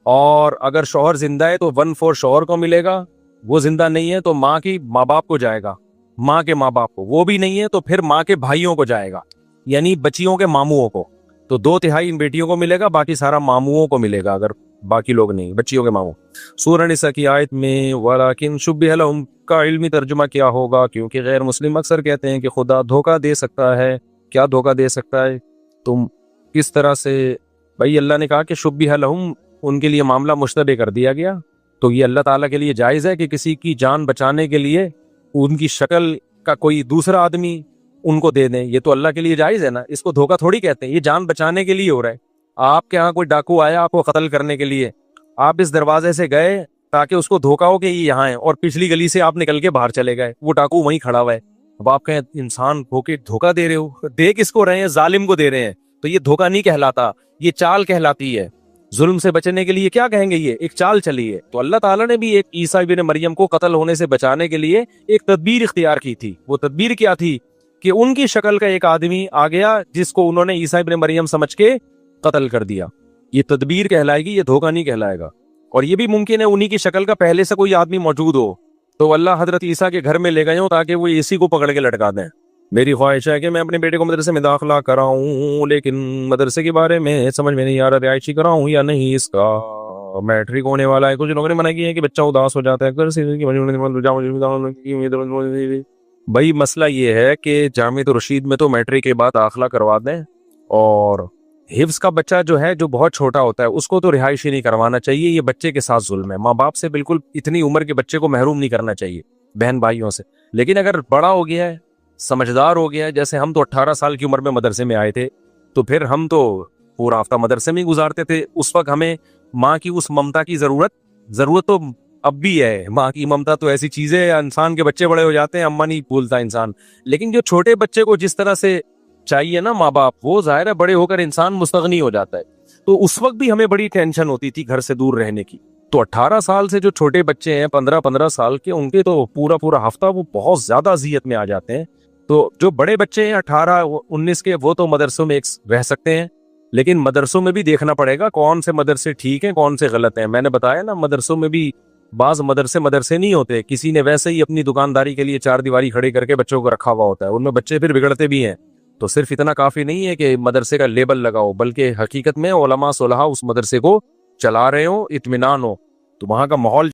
اور اگر شوہر زندہ ہے تو 1/4 شوہر کو ملے گا. وہ زندہ نہیں ہے تو ماں کی ماں باپ کو جائے گا, ماں کے ماں باپ کو. وہ بھی نہیں ہے تو پھر ماں کے بھائیوں کو جائے گا, یعنی بچیوں کے ماموؤں کو. تو 2/3 ان بیٹیوں کو ملے گا, باقی سارا ماموؤں کو ملے گا, اگر باقی لوگ نہیں, بچیوں کے ماموں. سورہ نساء کی آیت میں وَلَكِنْ شُبِّهَ لَهُمْ کا علمی ترجمہ کیا ہوگا, کیونکہ غیر مسلم اکثر کہتے ہیں کہ خدا دھوکہ دے سکتا ہے. کیا دھوکہ دے سکتا ہے, تم کس طرح سے؟ بھائی اللہ نے کہا کہ شُبِّهَ لَهُمْ, ان کے لیے معاملہ مشتبہ کر دیا گیا. تو یہ اللہ تعالیٰ کے لیے جائز ہے کہ کسی کی جان بچانے کے لیے ان کی شکل کا کوئی دوسرا آدمی ان کو دے دیں, یہ تو اللہ کے لیے جائز ہے نا. اس کو دھوکہ تھوڑی کہتے ہیں, یہ جان بچانے کے لیے ہو رہا ہے. آپ کے ہاں کوئی ڈاکو آیا آپ کو قتل کرنے کے لیے, آپ اس دروازے سے گئے تاکہ اس کو دھوکہ ہو کہ یہ یہاں ہے, اور پچھلی گلی سے آپ نکل کے باہر چلے گئے, وہ ڈاکو وہیں کھڑا ہوا ہے. اب آپ کہیں انسان ہو کے دھوکہ دے رہے ہو, دے کس کو رہے ہیں, ظالم کو دے رہے ہیں. تو یہ دھوکہ نہیں کہلاتا, یہ چال کہلاتی ہے. ظلم سے بچنے کے لیے کیا کہیں گے, یہ ایک چال چلی ہے. تو اللہ تعالیٰ نے بھی ایک عیسیٰ ابن مریم کو قتل ہونے سے بچانے کے لیے ایک تدبیر اختیار کی تھی. وہ تدبیر کیا تھی کہ ان کی شکل کا ایک آدمی آ گیا جس کو انہوں نے عیسیٰ ابن مریم سمجھ کے قتل کر دیا. یہ تدبیر کہلائے گی, یہ دھوکہ نہیں کہلائے گا. اور یہ بھی ممکن ہے انہی کی شکل کا پہلے سے کوئی آدمی موجود ہو, تو اللہ حضرت عیسیٰ کے گھر میں لے گئے ہوں تاکہ وہ اسی کو پکڑ کے لٹکا دیں. میری خواہش ہے کہ میں اپنے بیٹے کو مدرسے میں داخلہ کراؤں, لیکن مدرسے کے بارے میں سمجھ میں نہیں آ رہا رہائشی کراؤں یا نہیں. اس کا میٹرک ہونے والا ہے. کچھ لوگوں نے منع کیا ہے کہ بچہ اداس ہو جاتا ہے. بھائی مسئلہ یہ ہے کہ جامعۃ الرشید میں تو میٹرک کے بعد داخلہ کروا دیں, اور حفظ کا بچہ جو ہے جو بہت چھوٹا ہوتا ہے اس کو تو رہائشی نہیں کروانا چاہیے. یہ بچے کے ساتھ ظلم ہے. ماں باپ سے بالکل اتنی عمر کے بچے کو محروم نہیں کرنا چاہیے, بہن بھائیوں سے. لیکن اگر بڑا ہو گیا ہے سمجھدار ہو گیا ہے. جیسے ہم تو 18 سال کی عمر میں مدرسے میں آئے تھے, تو پھر ہم تو پورا ہفتہ مدرسے میں ہی گزارتے تھے. اس وقت ہمیں ماں کی اس ممتا کی ضرورت تو اب بھی ہے. ماں کی ممتا تو ایسی چیز ہے, انسان کے بچے بڑے ہو جاتے ہیں اما نہیں بھولتا انسان, لیکن جو چھوٹے بچے کو جس طرح سے چاہیے نا ماں باپ, وہ ظاہر ہے بڑے ہو کر انسان مستغنی ہو جاتا ہے. تو اس وقت بھی ہمیں بڑی ٹینشن ہوتی تھی گھر سے دور رہنے کی. تو 18 سال سے جو چھوٹے بچے ہیں 15 سال کے, ان کے تو پورا ہفتہ وہ بہت زیادہ اذیت میں آ جاتے ہیں. تو جو بڑے بچے ہیں 18-19 کے, وہ تو مدرسوں میں رہ سکتے ہیں, لیکن مدرسوں میں بھی دیکھنا پڑے گا کون سے مدرسے ٹھیک ہیں کون سے غلط ہیں. میں نے بتایا نا, مدرسوں میں بھی بعض مدرسے نہیں ہوتے, کسی نے ویسے ہی اپنی دکانداری کے لیے 4 دیواری کھڑی کر کے بچوں کو رکھا ہوا ہوتا ہے, ان میں بچے پھر بگڑتے بھی ہیں. تو صرف اتنا کافی نہیں ہے کہ مدرسے کا لیبل لگاؤ, بلکہ حقیقت میں علماء صلحاء اس مدرسے کو چلا رہے ہو, اطمینان ہو, تو وہاں کا ماحول